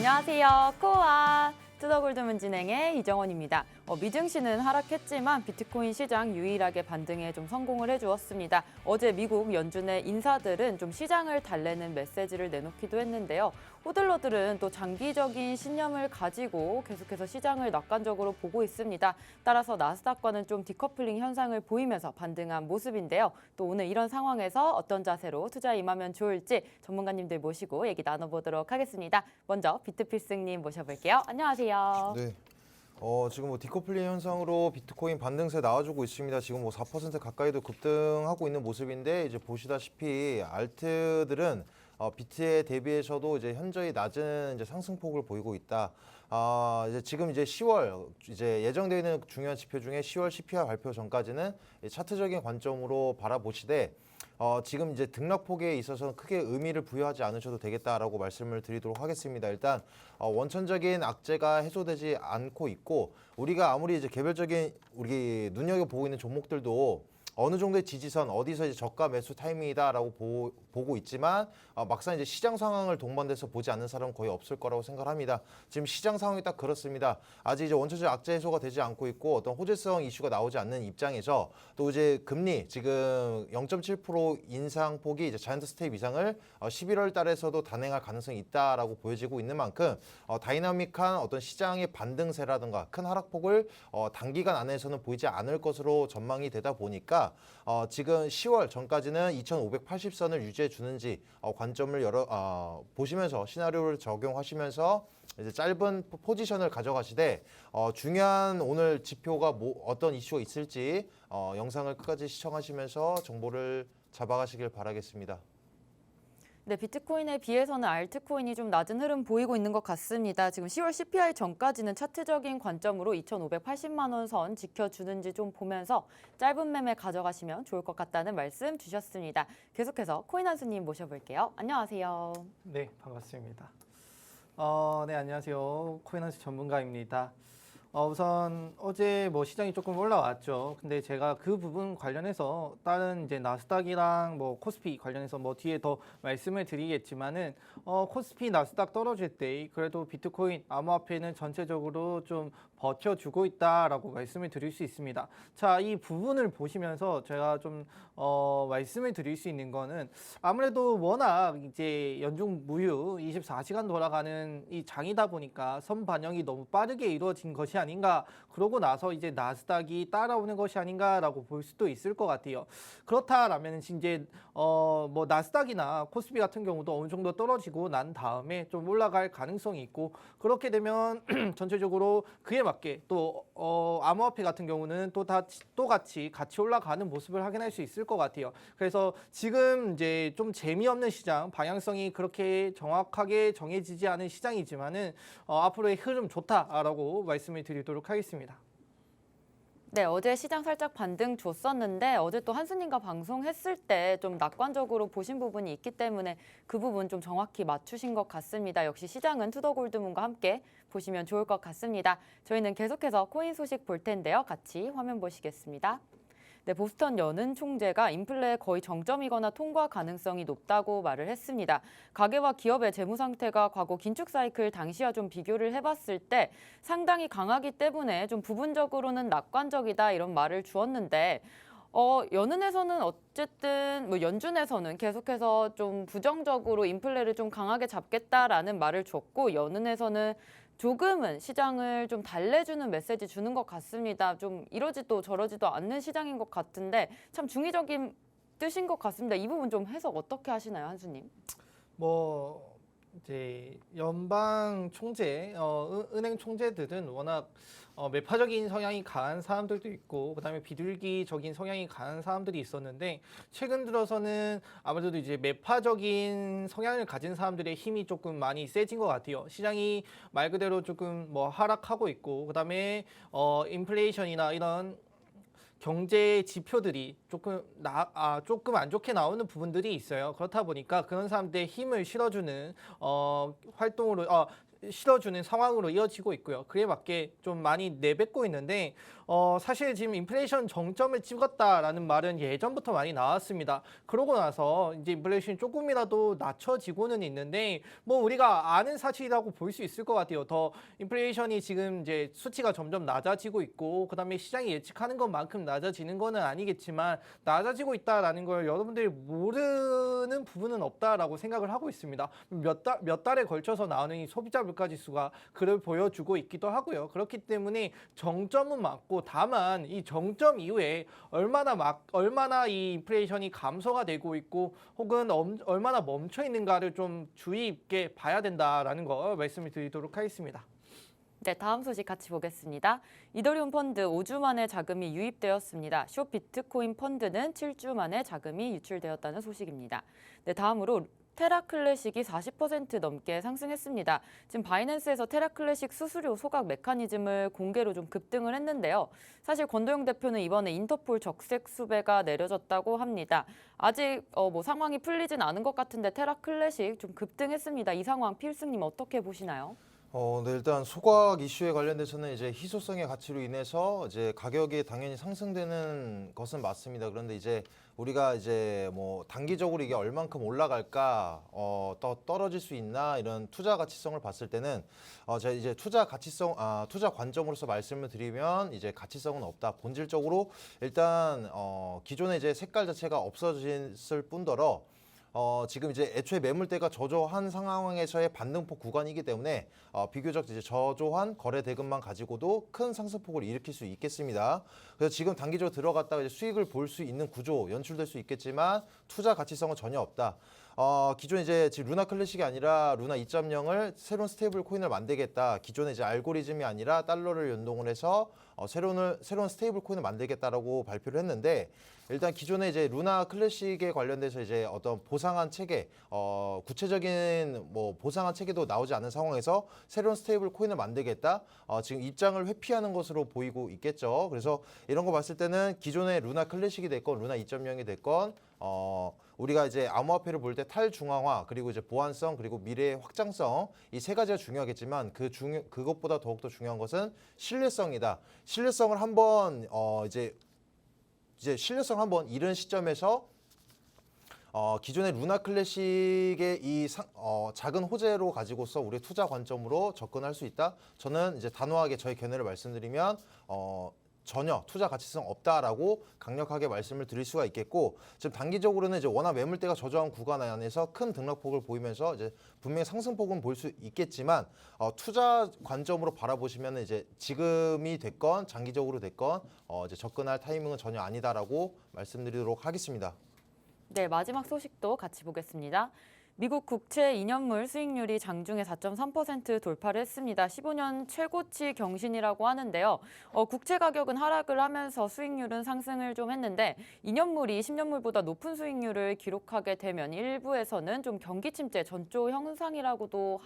안녕하세요. 코아 투더골드문 진행의 이정원입니다. 미증시는 하락했지만 비트코인 시장 유일하게 반등에 좀 성공을 해주었습니다. 어제 미국 연준의 인사들은 좀 시장을 달래는 메시지를 내놓기도 했는데요. 호들러들은 또 장기적인 신념을 가지고 계속해서 시장을 낙관적으로 보고 있습니다. 따라서 나스닥과는 좀 디커플링 현상을 보이면서 반등한 모습인데요. 또 오늘 이런 상황에서 어떤 자세로 투자에 임하면 좋을지 전문가님들 모시고 얘기 나눠보도록 하겠습니다. 먼저 비트필승님 모셔볼게요. 안녕하세요. 네. 지금 뭐 디커플링 현상으로 비트코인 반등세 나와주고 있습니다. 지금 뭐 4% 가까이도 급등하고 있는 모습인데 이제 보시다시피 알트들은 비트에 대비해서도 이제 현저히 낮은 이제 상승폭을 보이고 있다. 이제 지금 이제 10월 이제 예정되어 있는 중요한 지표 중에 10월 CPI 발표 전까지는 차트적인 관점으로 바라보시되 지금 이제 등락폭에 있어서는 크게 의미를 부여하지 않으셔도 되겠다라고 말씀을 드리도록 하겠습니다. 일단 원천적인 악재가 해소되지 않고 있고 우리가 아무리 이제 개별적인 우리 눈여겨보고 있는 종목들도 어느 정도의 지지선 어디서 이제 저가 매수 타이밍이다라고 보고 있지만 막상 이제 시장 상황을 동반돼서 보지 않는 사람은 거의 없을 거라고 생각합니다. 지금 시장 상황이 딱 그렇습니다. 아직 이제 원천적 악재 해소가 되지 않고 있고 어떤 호재성 이슈가 나오지 않는 입장에서 또 이제 금리 지금 0.7% 인상폭이 이제 자이언트 스텝 이상을 11월 달에서도 단행할 가능성이 있다라고 보여지고 있는 만큼 다이나믹한 어떤 시장의 반등세라든가 큰 하락폭을 단기간 안에서는 보이지 않을 것으로 전망이 되다 보니까 지금 10월 전까지는 2580선을 유지해 주는지 관점을 보시면서 시나리오를 적용하시면서 이제 짧은 포지션을 가져가시되 중요한 오늘 지표가 어떤 이슈가 있을지 영상을 끝까지 시청하시면서 정보를 잡아가시길 바라겠습니다. 네, 비트코인에 비해서는 알트코인이 좀 낮은 흐름 보이고 있는 것 같습니다. 지금 10월 CPI 전까지는 차트적인 관점으로 2,580만 원 선 지켜주는지 좀 보면서 짧은 매매 가져가시면 좋을 것 같다는 말씀 주셨습니다. 계속해서 코인 한수님 모셔볼게요. 안녕하세요. 네, 반갑습니다. 네, 안녕하세요. 코인 한수 전문가입니다. 우선 어제 뭐 시장이 조금 올라왔죠. 근데 제가 그 부분 관련해서 다른 이제 나스닥이랑 뭐 코스피 관련해서 뭐 뒤에 더 말씀을 드리겠지만은 코스피 나스닥 떨어질 때 그래도 비트코인 암호화폐는 전체적으로 좀 버텨주고 있다라고 말씀을 드릴 수 있습니다. 자, 이 부분을 보시면서 제가 좀 말씀을 드릴 수 있는 거는 아무래도 워낙 이제 연중 무휴 24시간 돌아가는 이 장이다 보니까 선 반영이 너무 빠르게 이루어진 것이 아닌가, 그러고 나서 이제 나스닥이 따라오는 것이 아닌가라고 볼 수도 있을 것 같아요. 그렇다라면 이제 뭐 나스닥이나 코스피 같은 경우도 어느 정도 떨어지고 난 다음에 좀 올라갈 가능성이 있고, 그렇게 되면 전체적으로 그에 맞게 또 암호화폐 같은 경우는 또 같이 올라가는 모습을 확인할 수 있을 것 같아요. 그래서 지금 이제 좀 재미없는 시장, 방향성이 그렇게 정확하게 정해지지 않은 시장이지만은 앞으로의 흐름 좋다라고 말씀을 드리도록 하겠습니다. 네, 어제 시장 살짝 반등 줬었는데 어제 또 한수님과 방송했을 때 좀 낙관적으로 보신 부분이 있기 때문에 그 부분 좀 정확히 맞추신 것 같습니다. 역시 시장은 투더골드문과 함께 보시면 좋을 것 같습니다. 저희는 계속해서 코인 소식 볼 텐데요. 같이 화면 보시겠습니다. 네, 보스턴 여는 총재가 인플레 거의 정점이거나 통과 가능성이 높다고 말을 했습니다. 가계와 기업의 재무 상태가 과거 긴축 사이클 당시와 좀 비교를 해봤을 때 상당히 강하기 때문에 좀 부분적으로는 낙관적이다 이런 말을 주었는데 연은에서는 어쨌든 뭐 연준에서는 계속해서 좀 부정적으로 인플레를 좀 강하게 잡겠다라는 말을 줬고 연은에서는 조금은 시장을 좀 달래주는 메시지 주는 것 같습니다. 좀 이러지도 저러지도 않는 시장인 것 같은데 참 중의적인 뜻인 것 같습니다. 이 부분 좀 해석 어떻게 하시나요, 한수님? 뭐 이제 연방 총재, 은행 총재들은 워낙 매파적인 성향이 강한 사람들도 있고, 그다음에 비둘기적인 성향이 강한 사람들이 있었는데, 최근 들어서는 아무래도 이제 매파적인 성향을 가진 사람들의 힘이 조금 많이 세진 것 같아요. 시장이 말 그대로 조금 뭐 하락하고 있고, 그다음에 인플레이션이나 이런 경제 지표들이 조금 안 좋게 나오는 부분들이 있어요. 그렇다 보니까 그런 사람들의 힘을 실어주는 활동으로 실어주는 상황으로 이어지고 있고요. 그에 맞게 좀 많이 내뱉고 있는데 사실 지금 인플레이션 정점을 찍었다라는 말은 예전부터 많이 나왔습니다. 그러고 나서 이제 인플레이션이 조금이라도 낮춰지고는 있는데 뭐 우리가 아는 사실이라고 볼 수 있을 것 같아요. 더 인플레이션이 지금 이제 수치가 점점 낮아지고 있고 그다음에 시장이 예측하는 것만큼 낮아지는 거는 아니겠지만 낮아지고 있다라는 걸 여러분들이 모르는 부분은 없다라고 생각을 하고 있습니다. 몇 달에 걸쳐서 나오는 이 소비자 물가 지수가 그를 보여주고 있기도 하고요. 그렇기 때문에 정점은 맞고 다만 이 정점 이후에 얼마나 이 인플레이션이 감소가 되고 있고 혹은 얼마나 멈춰 있는가를 좀 주의 있게 봐야 된다라는 거 말씀을 드리도록 하겠습니다. 네, 다음 소식 같이 보겠습니다. 이더리움 펀드 5주 만에 자금이 유입되었습니다. 숏 비트코인 펀드는 7주 만에 자금이 유출되었다는 소식입니다. 네, 다음으로 테라 클래식이 40% 넘게 상승했습니다. 지금 바이낸스에서 테라 클래식 수수료 소각 메커니즘을 공개로 좀 급등을 했는데요. 사실 권도영 대표는 이번에 인터폴 적색 수배가 내려졌다고 합니다. 아직 뭐 상황이 풀리진 않은 것 같은데 테라 클래식 좀 급등했습니다. 이 상황 필승님 어떻게 보시나요? 네, 일단 소각 이슈에 관련돼서는 이제 희소성의 가치로 인해서 이제 가격이 당연히 상승되는 것은 맞습니다. 그런데 이제 우리가 이제 뭐 단기적으로 이게 얼만큼 올라갈까, 더 떨어질 수 있나 이런 투자 가치성을 봤을 때는 제가 이제 투자 관점으로서 말씀을 드리면 이제 가치성은 없다. 본질적으로 일단 기존의 이제 색깔 자체가 없어졌을 뿐더러 지금 이제 애초에 매물대가 저조한 상황에서의 반등폭 구간이기 때문에 비교적 이제 저조한 거래 대금만 가지고도 큰 상승폭을 일으킬 수 있겠습니다. 그래서 지금 단기적으로 들어갔다가 이제 수익을 볼 수 있는 구조 연출될 수 있겠지만 투자 가치성은 전혀 없다. 기존 이제 지금 루나 클래식이 아니라 루나 2.0을 새로운 스테이블 코인을 만들겠다. 기존의 이제 알고리즘이 아니라 달러를 연동을 해서 새로운 스테이블 코인을 만들겠다라고 발표를 했는데 일단 기존의 이제 루나 클래식에 관련돼서 이제 어떤 보상한 체계, 구체적인 뭐 보상한 체계도 나오지 않은 상황에서 새로운 스테이블 코인을 만들겠다. 지금 입장을 회피하는 것으로 보이고 있겠죠. 그래서 이런 거 봤을 때는 기존의 루나 클래식이 됐건 루나 2.0이 됐건 우리가 이제 암호화폐를 볼 때 탈중앙화 그리고 이제 보안성 그리고 미래의 확장성 이 세 가지가 중요하겠지만 그것보다 더욱더 중요한 것은 신뢰성이다. 신뢰성을 한번 이제 신뢰성 한번 잃은 시점에서 기존의 루나 클래식의 이 작은 호재로 가지고서 우리의 투자 관점으로 접근할 수 있다. 저는 이제 단호하게 저의 견해를 말씀드리면 전혀 투자 가치성 없다라고 강력하게 말씀을 드릴 수가 있겠고 지금 단기적으로는 이제 워낙 매물대가 저조한 구간 안에서 큰 등락폭을 보이면서 이제 분명히 상승폭은 볼 수 있겠지만 투자 관점으로 바라보시면 이제 지금이 됐건 장기적으로 됐건 이제 접근할 타이밍은 전혀 아니다라고 말씀드리도록 하겠습니다. 네, 마지막 소식도 같이 보겠습니다. 미국 국채 2년물 수익률이 장중에 4.3% 돌파를 했습니다. 15년 최고치 경신이라고 하는데요. 국채 가격은 하락을 하면서 수익률은 상승을 좀 했는데 2년물이 10년물보다 높은 수익률을 기록하게 되면 일부에서는 좀 경기 침체 전조 현상이라고도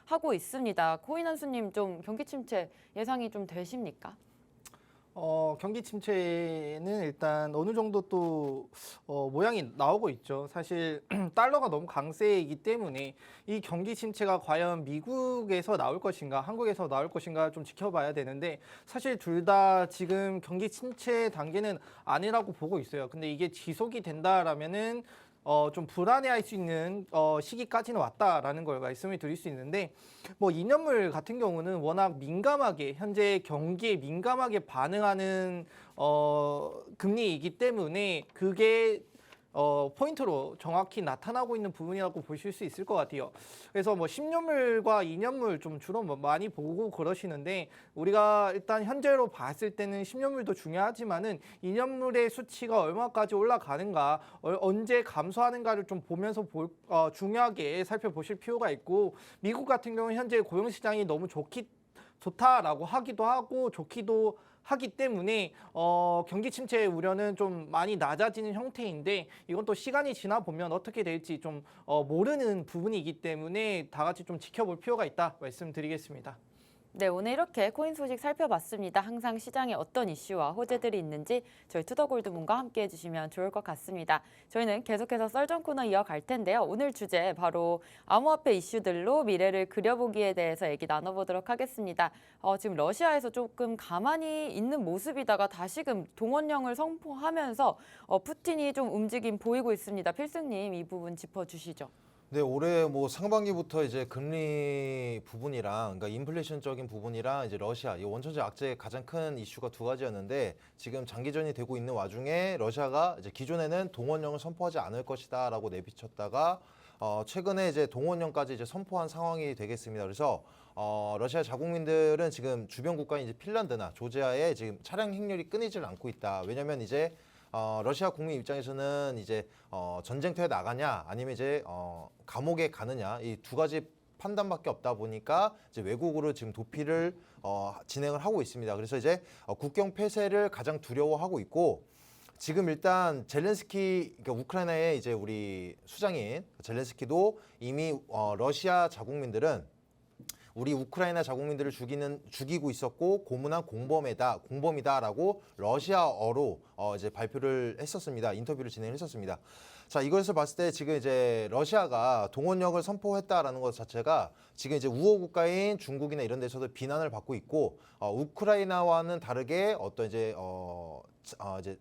하고 있습니다. 코인 한수님 좀 경기 침체 예상이 좀 되십니까? 경기 침체는 일단 어느 정도 또 모양이 나오고 있죠. 사실 달러가 너무 강세이기 때문에 이 경기 침체가 과연 미국에서 나올 것인가, 한국에서 나올 것인가 좀 지켜봐야 되는데 사실 둘 다 지금 경기 침체 단계는 아니라고 보고 있어요. 근데 이게 지속이 된다라면은 좀 불안해할 수 있는 시기까지는 왔다라는 걸 말씀을 드릴 수 있는데 뭐 2년물 같은 경우는 워낙 민감하게 현재 경기에 민감하게 반응하는 금리이기 때문에 그게 포인트로 정확히 나타나고 있는 부분이라고 보실 수 있을 것 같아요. 그래서 뭐 10년물과 2년물 좀 주로 많이 보고 그러시는데 우리가 일단 현재로 봤을 때는 10년물도 중요하지만은 2년물의 수치가 얼마까지 올라가는가, 언제 감소하는가를 좀 보면서 중요하게 살펴보실 필요가 있고 미국 같은 경우는 현재 고용 시장이 너무 좋다라고 하기도 하고 좋기도 하기 때문에 경기 침체의 우려는 좀 많이 낮아지는 형태인데 이건 또 시간이 지나 보면 어떻게 될지 좀 모르는 부분이기 때문에 다 같이 좀 지켜볼 필요가 있다 말씀드리겠습니다. 네, 오늘 이렇게 코인 소식 살펴봤습니다. 항상 시장에 어떤 이슈와 호재들이 있는지 저희 투더골드문과 함께 해주시면 좋을 것 같습니다. 저희는 계속해서 썰전 코너 이어갈 텐데요. 오늘 주제 바로 암호화폐 이슈들로 미래를 그려보기에 대해서 얘기 나눠보도록 하겠습니다. 지금 러시아에서 조금 가만히 있는 모습이다가 다시금 동원령을 선포하면서 푸틴이 좀 움직임 보이고 있습니다. 필승님 이 부분 짚어주시죠. 네, 올해 뭐 상반기부터 이제 금리 부분이랑, 그러니까 인플레이션적인 부분이랑 이제 러시아, 이 원천적 악재의 가장 큰 이슈가 두 가지였는데 지금 장기전이 되고 있는 와중에 러시아가 이제 기존에는 동원령을 선포하지 않을 것이다라고 내비쳤다가 최근에 이제 동원령까지 이제 선포한 상황이 되겠습니다. 그래서 러시아 자국민들은 지금 주변 국가인 이제 핀란드나 조지아에 지금 차량 행렬이 끊이질 않고 있다. 왜냐면 이제 러시아 국민 입장에서는 이제 전쟁터에 나가냐 아니면 이제 감옥에 가느냐 이 두 가지 판단밖에 없다 보니까 이제 외국으로 지금 도피를 진행을 하고 있습니다. 그래서 이제 국경 폐쇄를 가장 두려워하고 있고 지금 일단 젤렌스키 그러니까 우크라이나의 이제 우리 수장인 젤렌스키도 이미 러시아 자국민들은 우리 우크라이나 자국민들을 죽이고 있었고 고문한 공범이다라고 러시아어로 이제 발표를 했었습니다. 인터뷰를 진행했었습니다. 자, 이것을 봤을 때 지금 이제 러시아가 동원령을 선포했다라는 것 자체가 지금 이제 우호 국가인 중국이나 이런 데서도 비난을 받고 있고 우크라이나와는 다르게 어떤 이제 이제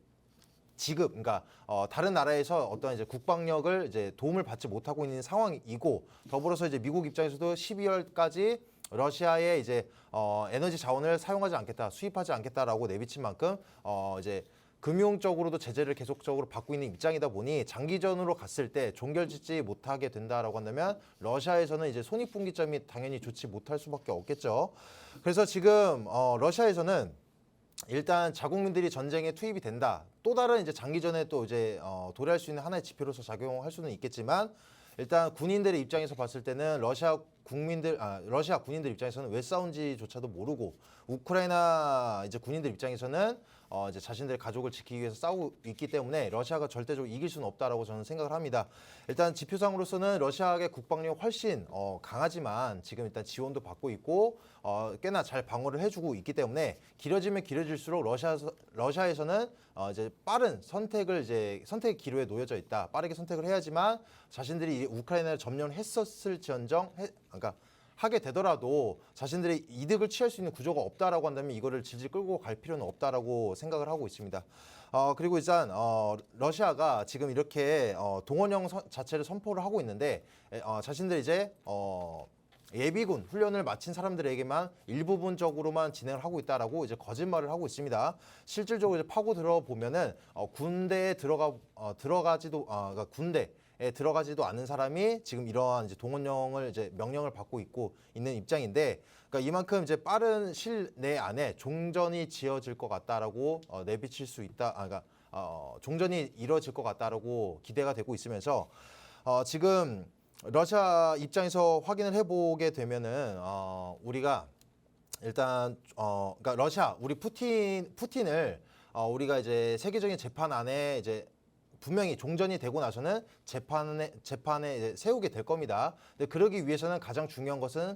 지급, 그러니까 다른 나라에서 어떤 이제 국방력을 이제 도움을 받지 못하고 있는 상황이고 더불어서 이제 미국 입장에서도 12월까지 러시아의 이제 에너지 자원을 사용하지 않겠다, 수입하지 않겠다라고 내비친 만큼 이제 금융적으로도 제재를 계속적으로 받고 있는 입장이다 보니 장기전으로 갔을 때 종결짓지 못하게 된다라고 한다면 러시아에서는 이제 손익분기점이 당연히 좋지 못할 수밖에 없겠죠. 그래서 지금 러시아에서는 일단 자국민들이 전쟁에 투입이 된다. 또 다른 이제 장기전에 또 이제 도래할 수 있는 하나의 지표로서 작용할 수는 있겠지만 일단 군인들의 입장에서 봤을 때는 러시아 군인들 입장에서는 왜 싸운지조차도 모르고 우크라이나 이제 군인들 입장에서는 이제 자신들의 가족을 지키기 위해서 싸우고 있기 때문에 러시아가 절대적으로 이길 수는 없다라고 저는 생각을 합니다. 일단 지표상으로서는 러시아의 국방력 훨씬 강하지만 지금 일단 지원도 받고 있고 꽤나 잘 방어를 해주고 있기 때문에 길어지면 길어질수록 러시아에서는 이제 빠른 선택의 기로에 놓여져 있다. 빠르게 선택을 해야지만 자신들이 우크라이나를 점령했었을지언정 그러니까 하게 되더라도 자신들의 이득을 취할 수 있는 구조가 없다라고 한다면 이거를 질질 끌고 갈 필요는 없다라고 생각을 하고 있습니다. 그리고 일단 러시아가 지금 이렇게 동원령 자체를 선포를 하고 있는데 자신들이 이제 예비군 훈련을 마친 사람들에게만 일부분적으로만 진행을 하고 있다라고 이제 거짓말을 하고 있습니다. 실질적으로 이제 파고 들어보면은 군대에 그러니까 군대에 들어가지도 않은 사람이 지금 이러한 이제 동원령을 이제 명령을 받고 있고 있는 입장인데, 그러니까 이만큼 이제 빠른 실내 안에 종전이 지어질 것 같다라고 내비칠 수 있다. 그러니까 종전이 이뤄질 것 같다라고 기대가 되고 있으면서 지금 러시아 입장에서 확인을 해보게 되면은 우리가 일단 그러니까 우리 푸틴을 우리가 이제 세계적인 재판 안에 이제 분명히 종전이 되고 나서는 재판에 이제 세우게 될 겁니다. 근데 그러기 위해서는 가장 중요한 것은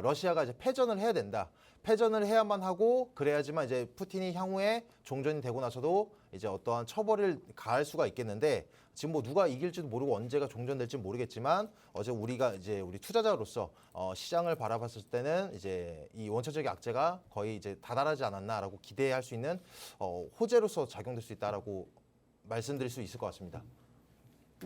러시아가 이제 패전을 해야 된다. 패전을 해야만 하고 그래야지만 이제 푸틴이 향후에 종전이 되고 나서도 이제 어떠한 처벌을 가할 수가 있겠는데 지금 뭐 누가 이길지도 모르고 언제가 종전될지 모르겠지만 어제 우리가 이제 우리 투자자로서 시장을 바라봤을 때는 이제 이 원천적인 악재가 거의 이제 다다르지 않았나라고 기대할 수 있는 호재로서 작용될 수 있다라고 말씀드릴 수 있을 것 같습니다.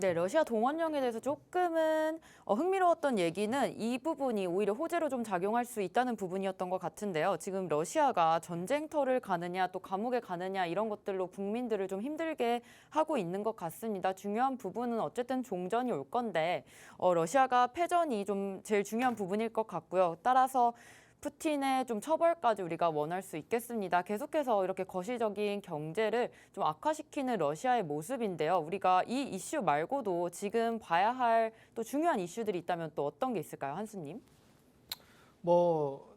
네, 러시아 동원령에 대해서 조금은 흥미로웠던 얘기는 이 부분이 오히려 호재로 좀 작용할 수 있다는 부분이었던 것 같은데요. 지금 러시아가 전쟁터를 가느냐 또 감옥에 가느냐 이런 것들로 국민들을 좀 힘들게 하고 있는 것 같습니다. 중요한 부분은 어쨌든 종전이 올 건데 러시아가 패전이 좀 제일 중요한 부분일 것 같고요. 따라서 푸틴의 좀 처벌까지 우리가 원할 수 있겠습니다. 계속해서 이렇게 거시적인 경제를 좀 악화시키는 러시아의 모습인데요. 우리가 이 이슈 말고도 지금 봐야 할 또 중요한 이슈들이 있다면 또 어떤 게 있을까요, 한수님?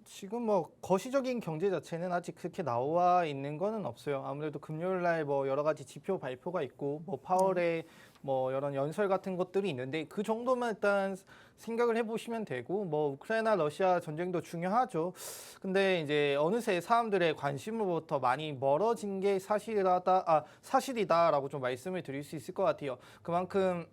지금 거시적인 경제 자체는 아직 그렇게 나와 있는 거는 없어요. 아무래도 금요일 날 여러 가지 지표 발표가 있고 파월의 뭐 이런 연설 같은 것들이 있는데 그 정도만 일단 생각을 해보시면 되고 뭐 우크라이나 러시아 전쟁도 중요하죠. 근데 이제 어느새 사람들의 관심으로부터 많이 멀어진 게 사실이다라고 좀 말씀을 드릴 수 있을 것 같아요. 그만큼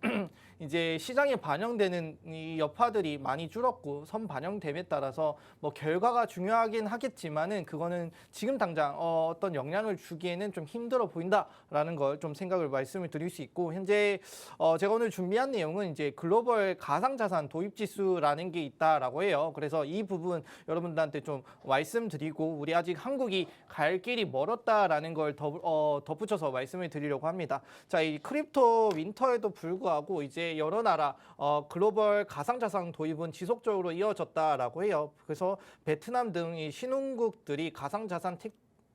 이제 시장에 반영되는 이 여파들이 많이 줄었고 선반영됨에 따라서 뭐 결과가 중요하긴 하겠지만은 그거는 지금 당장 어떤 영향을 주기에는 좀 힘들어 보인다라는 걸 좀 생각을 말씀을 드릴 수 있고 현재 제가 오늘 준비한 내용은 이제 글로벌 가상자산 도입 지수라는 게 있다라고 해요. 그래서 이 부분 여러분들한테 좀 말씀드리고 우리 아직 한국이 갈 길이 멀었다라는 걸 덧붙여서 말씀을 드리려고 합니다. 자, 이 크립토 윈터에도 불구하고 이제 여러 나라 글로벌 가상자산 도입은 지속적으로 이어졌다라고 해요. 그래서 베트남 등 이 신흥국들이 가상자산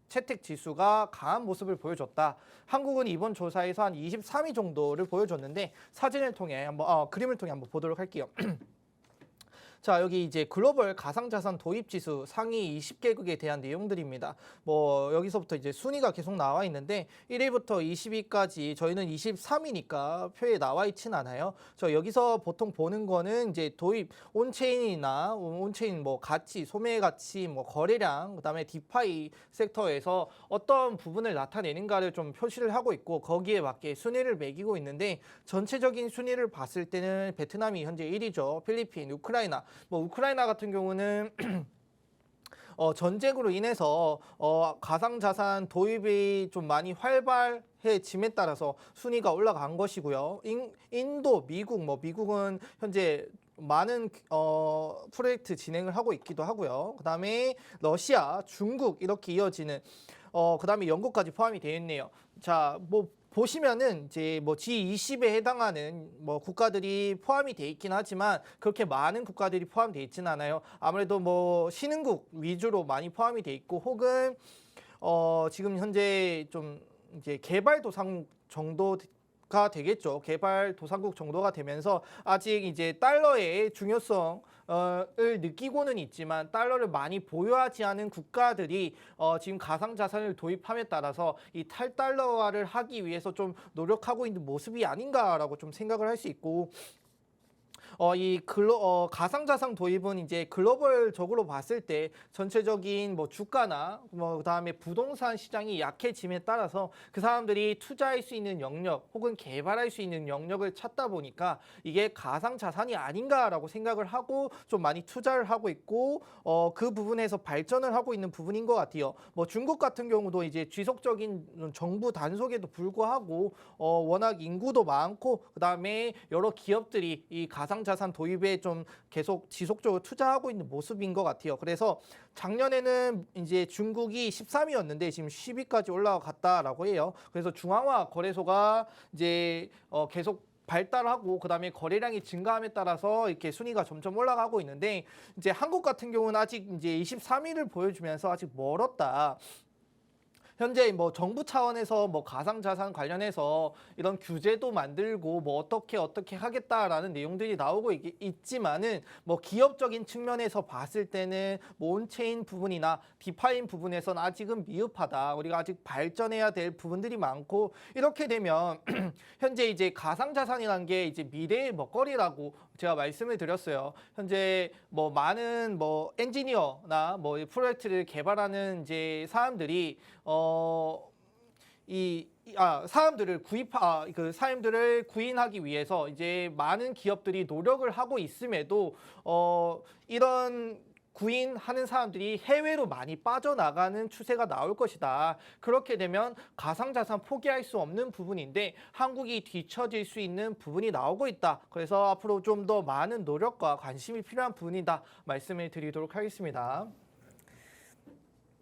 채택 지수가 강한 모습을 보여줬다. 한국은 이번 조사에서 한 23위 정도를 보여줬는데 사진을 통해 한번 그림을 통해 한번 보도록 할게요. 자, 여기 이제 글로벌 가상자산 도입 지수 상위 20개국에 대한 내용들입니다. 뭐 여기서부터 이제 순위가 계속 나와 있는데 1위부터 20위까지 저희는 23위니까 표에 나와 있진 않아요. 저 여기서 보통 보는 거는 이제 도입 온체인이나 온체인 뭐 가치, 소매 가치, 뭐 거래량, 그다음에 디파이 섹터에서 어떤 부분을 나타내는가를 좀 표시를 하고 있고 거기에 맞게 순위를 매기고 있는데 전체적인 순위를 봤을 때는 베트남이 현재 1위죠. 필리핀, 우크라이나 뭐 우크라이나 같은 경우는 전쟁으로 인해서 가상자산 도입이 좀 많이 활발해짐에 따라서 순위가 올라간 것이고요. 인도, 미국, 뭐 미국은 현재 많은 프로젝트 진행을 하고 있기도 하고요. 그다음에 러시아, 중국 이렇게 이어지는 그다음에 영국까지 포함이 되어 있네요. 자, 뭐 보시면은 이제 뭐 G20에 해당하는 뭐 국가들이 포함이 돼 있긴 하지만 그렇게 많은 국가들이 포함돼 있지는 않아요. 아무래도 뭐 신흥국 위주로 많이 포함이 돼 있고 혹은 지금 현재 좀 이제 개발도상국 정도가 되겠죠. 개발도상국 정도가 되면서 아직 이제 달러의 중요성 을 느끼고는 있지만 달러를 많이 보유하지 않은 국가들이 지금 가상자산을 도입함에 따라서 이 탈달러화를 하기 위해서 좀 노력하고 있는 모습이 아닌가라고 좀 생각을 할 수 있고 가상자산 도입은 이제 글로벌적으로 봤을 때 전체적인 뭐 주가나 뭐 그다음에 부동산 시장이 약해짐에 따라서 그 사람들이 투자할 수 있는 영역 혹은 개발할 수 있는 영역을 찾다 보니까 이게 가상자산이 아닌가라고 생각을 하고 좀 많이 투자를 하고 있고 그 부분에서 발전을 하고 있는 부분인 것 같아요. 뭐 중국 같은 경우도 이제 지속적인 정부 단속에도 불구하고 워낙 인구도 많고 그다음에 여러 기업들이 이 가상자산 도입에 좀 계속 지속적으로 투자하고 있는 모습인 것 같아요. 그래서 작년에는 이제 중국이 13위였는데 지금 10위까지 올라갔다라고 해요. 그래서 중앙화 거래소가 이제 계속 발달하고 그다음에 거래량이 증가함에 따라서 이렇게 순위가 점점 올라가고 있는데 이제 한국 같은 경우는 아직 이제 23위를 보여주면서 아직 멀었다. 현재 뭐 정부 차원에서 뭐 가상자산 관련해서 이런 규제도 만들고 뭐 어떻게 하겠다라는 내용들이 나오고 있지만은 뭐 기업적인 측면에서 봤을 때는 뭐 온체인 부분이나 디파인 부분에서는 아직은 미흡하다. 우리가 아직 발전해야 될 부분들이 많고 이렇게 되면 현재 이제 가상자산이라는 게 이제 미래의 먹거리라고 제가 말씀을 드렸어요. 현재 뭐 많은 뭐 엔지니어나 뭐 프로젝트를 개발하는 이제 사람들이 사람들을 구인하기 위해서 이제 많은 기업들이 노력을 하고 있음에도 이런 구인하는 사람들이 해외로 많이 빠져나가는 추세가 나올 것이다. 그렇게 되면 가상자산 포기할 수 없는 부분인데 한국이 뒤처질 수 있는 부분이 나오고 있다. 그래서 앞으로 좀 더 많은 노력과 관심이 필요한 부분이다. 말씀을 드리도록 하겠습니다.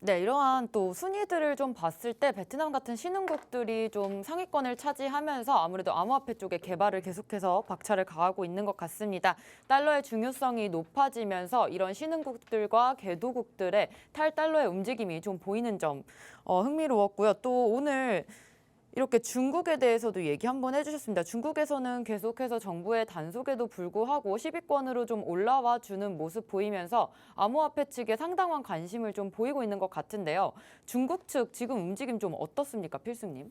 네, 이러한 또 순위들을 좀 봤을 때 베트남 같은 신흥국들이 좀 상위권을 차지하면서 아무래도 암호화폐 쪽의 개발을 계속해서 박차를 가하고 있는 것 같습니다. 달러의 중요성이 높아지면서 이런 신흥국들과 개도국들의 탈달러의 움직임이 좀 보이는 점 흥미로웠고요. 또 오늘 이렇게 중국에 대해서도 얘기 한번 해주셨습니다. 중국에서는 계속해서 정부의 단속에도 불구하고 10위권으로 좀 올라와 주는 모습 보이면서 암호화폐 측에 상당한 관심을 좀 보이고 있는 것 같은데요. 중국 측 지금 움직임 좀 어떻습니까, 필승님?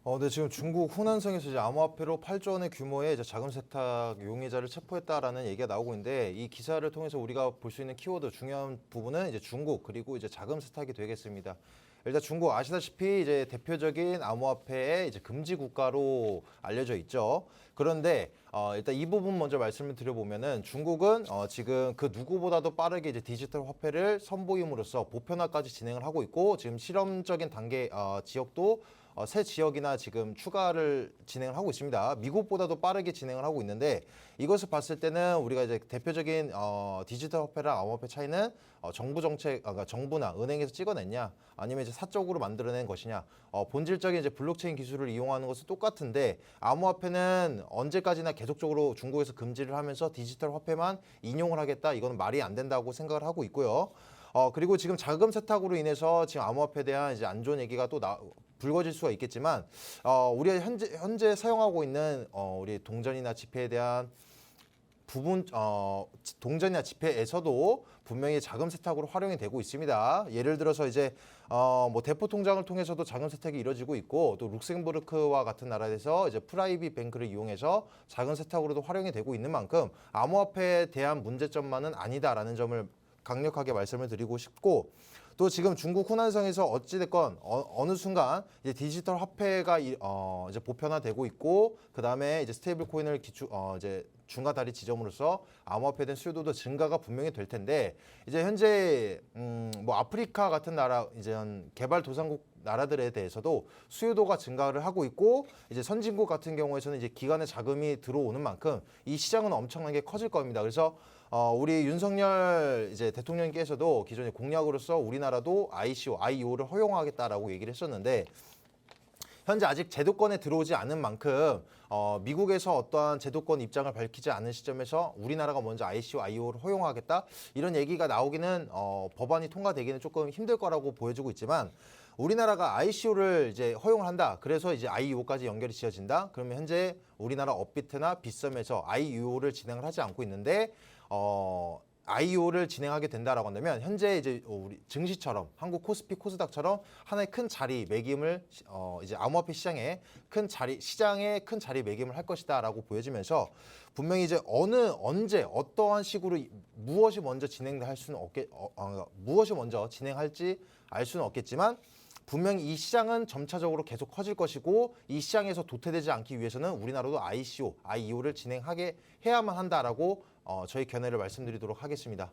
네, 지금 중국 후난성에서 이제 암호화폐로 8조 원의 규모의 이제 자금 세탁 용의자를 체포했다라는 얘기가 나오고 있는데 이 기사를 통해서 우리가 볼 수 있는 키워드 중요한 부분은 이제 중국 그리고 이제 자금 세탁이 되겠습니다. 일단 중국 아시다시피 이제 대표적인 암호화폐의 이제 금지 국가로 알려져 있죠. 그런데 일단 이 부분 먼저 말씀을 드려보면은 중국은 지금 그 누구보다도 빠르게 이제 디지털 화폐를 선보임으로써 보편화까지 진행을 하고 있고 지금 실험적인 단계 지역도 새 지역이나 지금 추가를 진행을 하고 있습니다. 미국보다도 빠르게 진행을 하고 있는데 이것을 봤을 때는 우리가 이제 대표적인 디지털 화폐랑 암호화폐 차이는 정부 정책, 그러니까 정부나 은행에서 찍어냈냐, 아니면 이제 사적으로 만들어낸 것이냐. 본질적인 이제 블록체인 기술을 이용하는 것은 똑같은데 암호화폐는 언제까지나 계속적으로 중국에서 금지를 하면서 디지털 화폐만 인용을 하겠다. 이건 말이 안 된다고 생각을 하고 있고요. 그리고 지금 자금 세탁으로 인해서 지금 암호화폐에 대한 이제 안 좋은 얘기가 또 불거질 수가 있겠지만 우리가 현재 사용하고 있는 우리 동전이나 지폐에 대한 부분 동전이나 지폐에서도 분명히 자금 세탁으로 활용이 되고 있습니다. 예를 들어서 이제 뭐 대포 통장을 통해서도 자금 세탁이 이루어지고 있고 또 룩셈부르크와 같은 나라에서 이제 프라이빗 뱅크를 이용해서 자금 세탁으로도 활용이 되고 있는 만큼 암호화폐에 대한 문제점만은 아니다라는 점을 강력하게 말씀을 드리고 싶고 또 지금 중국 후난성에서 어찌됐건 어느 순간 이제 디지털 화폐가 이제 보편화되고 있고 그 다음에 이제 스테이블 코인을 이제 중간 다리 지점으로서 암호화폐에 대한 수요도 증가가 분명히 될 텐데 이제 현재 뭐 아프리카 같은 나라 이제 개발도상국 나라들에 대해서도 수요도가 증가를 하고 있고 이제 선진국 같은 경우에서는 이제 기관의 자금이 들어오는 만큼 이 시장은 엄청나게 커질 겁니다. 그래서 우리 윤석열 이제 대통령께서도 기존의 공약으로서 우리나라도 ICO, IEO를 허용하겠다라고 얘기를 했었는데 현재 아직 제도권에 들어오지 않은 만큼 미국에서 어떠한 제도권 입장을 밝히지 않은 시점에서 우리나라가 먼저 ICO, IEO를 허용하겠다 이런 얘기가 나오기는 법안이 통과되기는 조금 힘들 거라고 보여지고 있지만 우리나라가 ICO를 이제 허용을 한다. 그래서 이제 IEO까지 연결이 지어진다. 그러면 현재 우리나라 업비트나 빗썸에서 IEO를 진행을 하지 않고 있는데 IEO를 진행하게 된다라고 한다면 현재 이제 우리 증시처럼 한국 코스피 코스닥처럼 하나의 큰 자리 매김을 이제 암호화폐 시장에 큰 자리 매김을 할 것이다라고 보여지면서 분명히 이제 언제 어떠한 식으로 무엇이 먼저 무엇이 먼저 진행할지 알 수는 없겠지만 분명히 이 시장은 점차적으로 계속 커질 것이고 이 시장에서 도태되지 않기 위해서는 우리나라도 ICO, IEO를 진행하게 해야만 한다라고 저희 견해를 말씀드리도록 하겠습니다.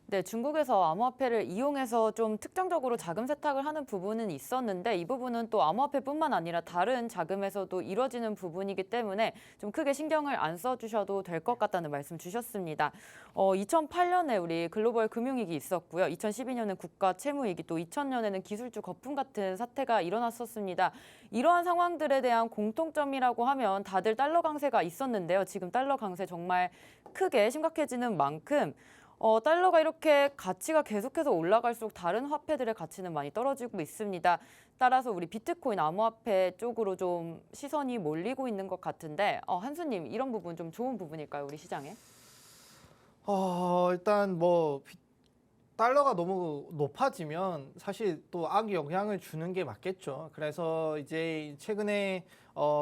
네, 중국에서 암호화폐를 이용해서 좀 특정적으로 자금 세탁을 하는 부분은 있었는데 이 부분은 또 암호화폐뿐만 아니라 다른 자금에서도 이루어지는 부분이기 때문에 좀 크게 신경을 안 써주셔도 될 것 같다는 말씀 주셨습니다. 2008년에 우리 글로벌 금융위기 있었고요. 2012년엔 국가 채무위기, 또 2000년에는 기술주 거품 같은 사태가 일어났었습니다. 이러한 상황들에 대한 공통점이라고 하면 다들 달러 강세가 있었는데요. 지금 달러 강세 정말 크게 심각해지는 만큼 달러가 이렇게 가치가 계속해서 올라갈수록 다른 화폐들의 가치는 많이 떨어지고 있습니다. 따라서 우리 비트코인 암호화폐 쪽으로 좀 시선이 몰리고 있는 것 같은데 한수님 이런 부분 좀 좋은 부분일까요, 우리 시장에? 일단 뭐 달러가 너무 높아지면 사실 또 악영향을 주는 게 맞겠죠. 그래서 이제 최근에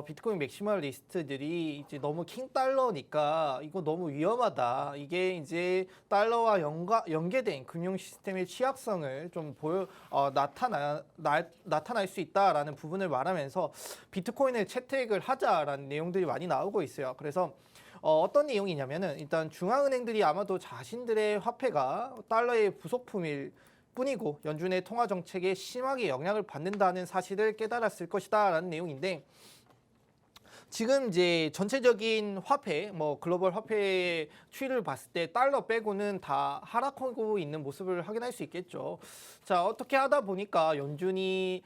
비트코인 맥시멀 리스트들이 이제 너무 킹 달러니까 이거 너무 위험하다. 이게 이제 달러와 연계된 금융 시스템의 취약성을 좀 나타날 수 있다라는 부분을 말하면서 비트코인을 채택을 하자라는 내용들이 많이 나오고 있어요. 그래서 어떤 내용이냐면은 일단 중앙은행들이 아마도 자신들의 화폐가 달러의 부속품일 뿐이고 연준의 통화 정책에 심하게 영향을 받는다는 사실을 깨달았을 것이다라는 내용인데 지금 이제 전체적인 화폐, 뭐 글로벌 화폐의 추이를 봤을 때 달러 빼고는 다 하락하고 있는 모습을 확인할 수 있겠죠. 자, 어떻게 하다 보니까 연준이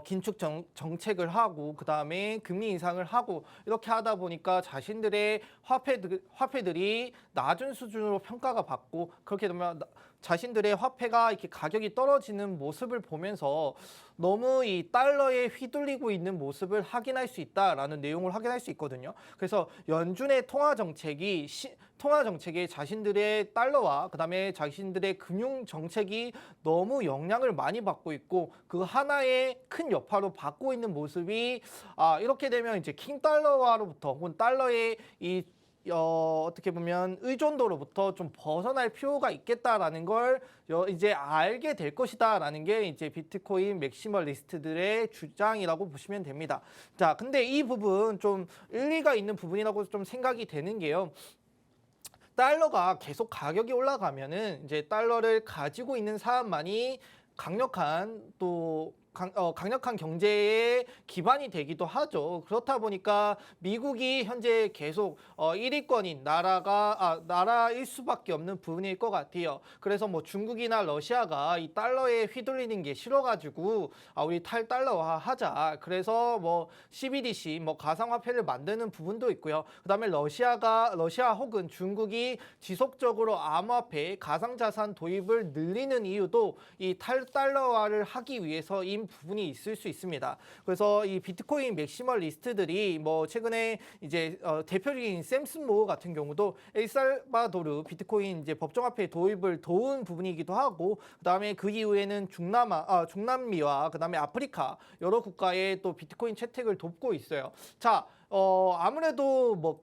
긴축 정책을 하고 그 다음에 금리 인상을 하고 이렇게 하다 보니까 자신들의 화폐들이 낮은 수준으로 평가가 받고 그렇게 되면 자신들의 화폐가 이렇게 가격이 떨어지는 모습을 보면서 너무 이 달러에 휘둘리고 있는 모습을 확인할 수 있다라는 내용을 확인할 수 있거든요. 그래서 연준의 통화 정책에 자신들의 달러와 그다음에 자신들의 금융 정책이 너무 영향을 많이 받고 있고 그 하나의 큰 여파로 받고 있는 모습이 이렇게 되면 이제 킹 달러화로부터 혹은 달러의 이 어떻게 보면 의존도로부터 좀 벗어날 필요가 있겠다라는 걸 이제 알게 될 것이다라는 게 이제 비트코인 맥시멀리스트들의 주장이라고 보시면 됩니다. 자, 근데 이 부분 좀 일리가 있는 부분이라고 좀 생각이 되는 게요. 달러가 계속 가격이 올라가면은 이제 달러를 가지고 있는 사람만이 강력한 경제의 기반이 되기도 하죠. 그렇다 보니까 미국이 현재 계속 1위권인 나라일 수밖에 없는 부분일 것 같아요. 그래서 뭐 중국이나 러시아가 이 달러에 휘둘리는 게 싫어가지고 우리 탈달러화 하자. 그래서 뭐 CBDC 뭐 가상화폐를 만드는 부분도 있고요. 그다음에 러시아 혹은 중국이 지속적으로 암호화폐, 가상자산 도입을 늘리는 이유도 이 탈달러화를 하기 위해서인 부분이 있을 수 있습니다. 그래서 이 비트코인 맥시멀리스트들이 뭐 최근에 이제 대표적인 샘슨 모 같은 경우도 엘살바도르 비트코인 이제 법정화폐 도입을 도운 부분이기도 하고 그다음에 그 이후에는 중남미와 그다음에 아프리카 여러 국가의 또 비트코인 채택을 돕고 있어요. 자, 아무래도 뭐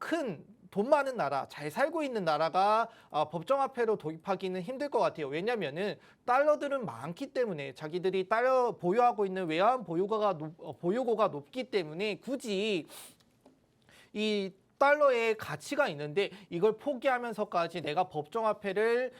돈 많은 나라, 잘 살고 있는 나라가 법정화폐로 도입하기는 힘들 것 같아요. 왜냐면은 달러들은 많기 때문에 자기들이 달러 보유하고 있는 외환 보유고가 높기 때문에 굳이 이 달러의 가치가 있는데 이걸 포기하면서까지 내가 법정화폐를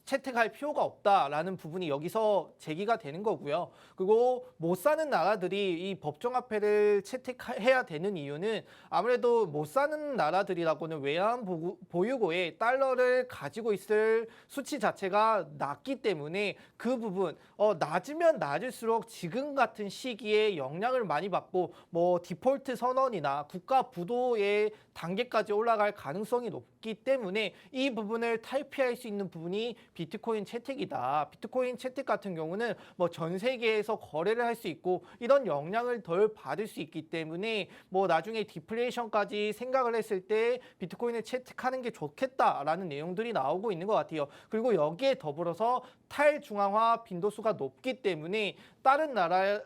채택할 필요가 없다라는 부분이 여기서 제기가 되는 거고요. 그리고 못 사는 나라들이 이 법정화폐를 채택해야 되는 이유는 아무래도 못 사는 나라들이라고는 외환 보유고에 달러를 가지고 있을 수치 자체가 낮기 때문에 그 부분 낮으면 낮을수록 지금 같은 시기에 영향을 많이 받고 뭐 디폴트 선언이나 국가 부도의 단계까지 올라갈 가능성이 높기 때문에 이 부분을 탈피할 수 있는 부분이 비트코인 채택이다. 비트코인 채택 같은 경우는 뭐 전 세계에서 거래를 할 수 있고 이런 영향을 덜 받을 수 있기 때문에 뭐 나중에 디플레이션까지 생각을 했을 때 비트코인을 채택하는 게 좋겠다라는 내용들이 나오고 있는 것 같아요. 그리고 여기에 더불어서 탈중앙화 빈도수가 높기 때문에 다른 나라의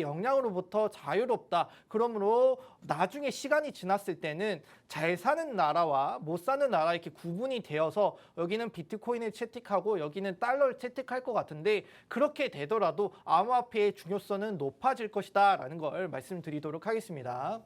영향으로부터 자유롭다. 그러므로 나중에 시간이 지났을 때는 잘 사는 나라와 못 사는 나라 이렇게 구분이 되어서 여기는 비트코인을 채택하고 여기는 달러를 채택할 것 같은데 그렇게 되더라도 암호화폐의 중요성은 높아질 것이다라는 걸 말씀드리도록 하겠습니다.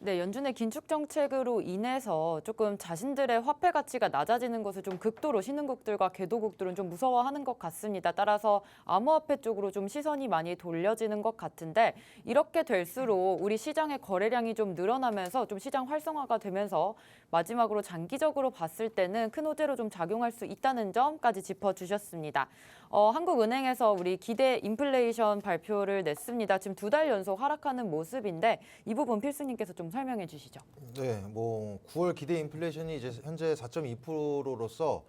네, 연준의 긴축 정책으로 인해서 조금 자신들의 화폐 가치가 낮아지는 것을 좀 극도로 신흥국들과 개도국들은 좀 무서워하는 것 같습니다. 따라서 암호화폐 쪽으로 좀 시선이 많이 돌려지는 것 같은데 이렇게 될수록 우리 시장의 거래량이 좀 늘어나면서 좀 시장 활성화가 되면서 마지막으로 장기적으로 봤을 때는 큰 호재로 좀 작용할 수 있다는 점까지 짚어주셨습니다. 한국은행에서 우리 기대 인플레이션 발표를 냈습니다. 지금 2달 연속 하락하는 모습인데 이 부분 필수님께서 좀 설명해 주시죠. 네, 뭐 9월 기대 인플레이션이 이제 현재 4.2%로서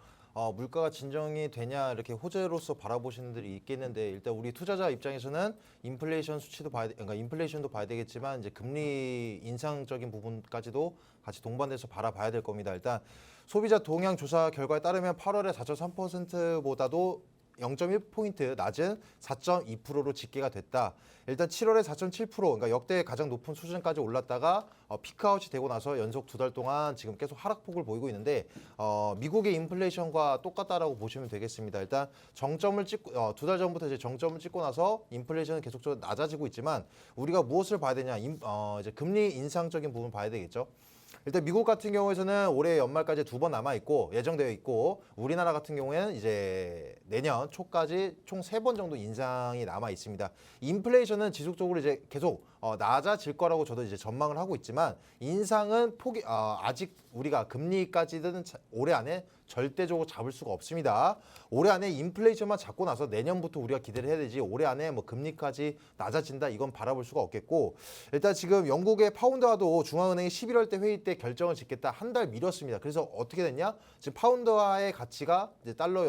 물가가 진정이 되냐 이렇게 호재로서 바라보시는 분들이 있겠는데 일단 우리 투자자 입장에서는 인플레이션 수치도 그러니까 인플레이션도 봐야 되겠지만 이제 금리 인상적인 부분까지도 같이 동반돼서 바라봐야 될 겁니다. 일단 소비자 동향 조사 결과에 따르면 8월에 4.3%보다도 0.1포인트 낮은 4.2%로 집계가 됐다. 일단 7월에 4.7%, 그러니까 역대 가장 높은 수준까지 올랐다가 피크아웃이 되고 나서 연속 2달 동안 지금 계속 하락폭을 보이고 있는데 미국의 인플레이션과 똑같다라고 보시면 되겠습니다. 일단 정점을 찍고 2달 전부터 이제 정점을 찍고 나서 인플레이션은 계속적으로 낮아지고 있지만 우리가 무엇을 봐야 되냐? 이제 금리 인상적인 부분 봐야 되겠죠. 일단 미국 같은 경우에는 올해 연말까지 2번 남아 있고 예정되어 있고 우리나라 같은 경우에는 이제 내년 초까지 총 3번 정도 인상이 남아 있습니다. 인플레이션은 지속적으로 이제 계속 낮아질 거라고 저도 이제 전망을 하고 있지만 인상은 아직 우리가 금리까지는 올해 안에 절대적으로 잡을 수가 없습니다. 올해 안에 인플레이션만 잡고 나서 내년부터 우리가 기대를 해야 되지 올해 안에 뭐 금리까지 낮아진다 이건 바라볼 수가 없겠고 일단 지금 영국의 파운드화도 중앙은행이 11월 때 회의 때 결정을 짓겠다 한 달 미뤘습니다. 그래서 어떻게 됐냐? 지금 파운드화의 가치가 이제 달러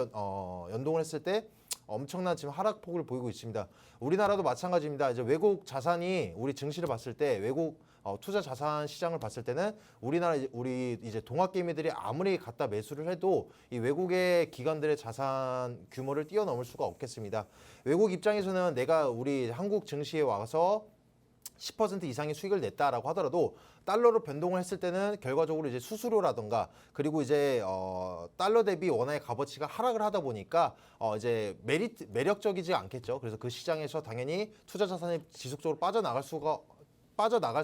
연동을 했을 때 엄청난 지금 하락폭을 보이고 있습니다. 우리나라도 마찬가지입니다. 이제 외국 자산이 우리 증시를 봤을 때 외국 투자 자산 시장을 봤을 때는 우리 이제 동학개미들이 아무리 갖다 매수를 해도 이 외국의 기관들의 자산 규모를 뛰어넘을 수가 없겠습니다. 외국 입장에서는 내가 우리 한국 증시에 와서 10% 이상의 수익을 냈다라고 하더라도 달러로 변동을 했을 때는 결과적으로 이제 수수료라든가 그리고 이제 달러 대비 원화의 값어치가 하락을 하다 보니까 이제 매력적이지 않겠죠. 그래서 그 시장에서 당연히 투자 자산이 지속적으로 빠져나갈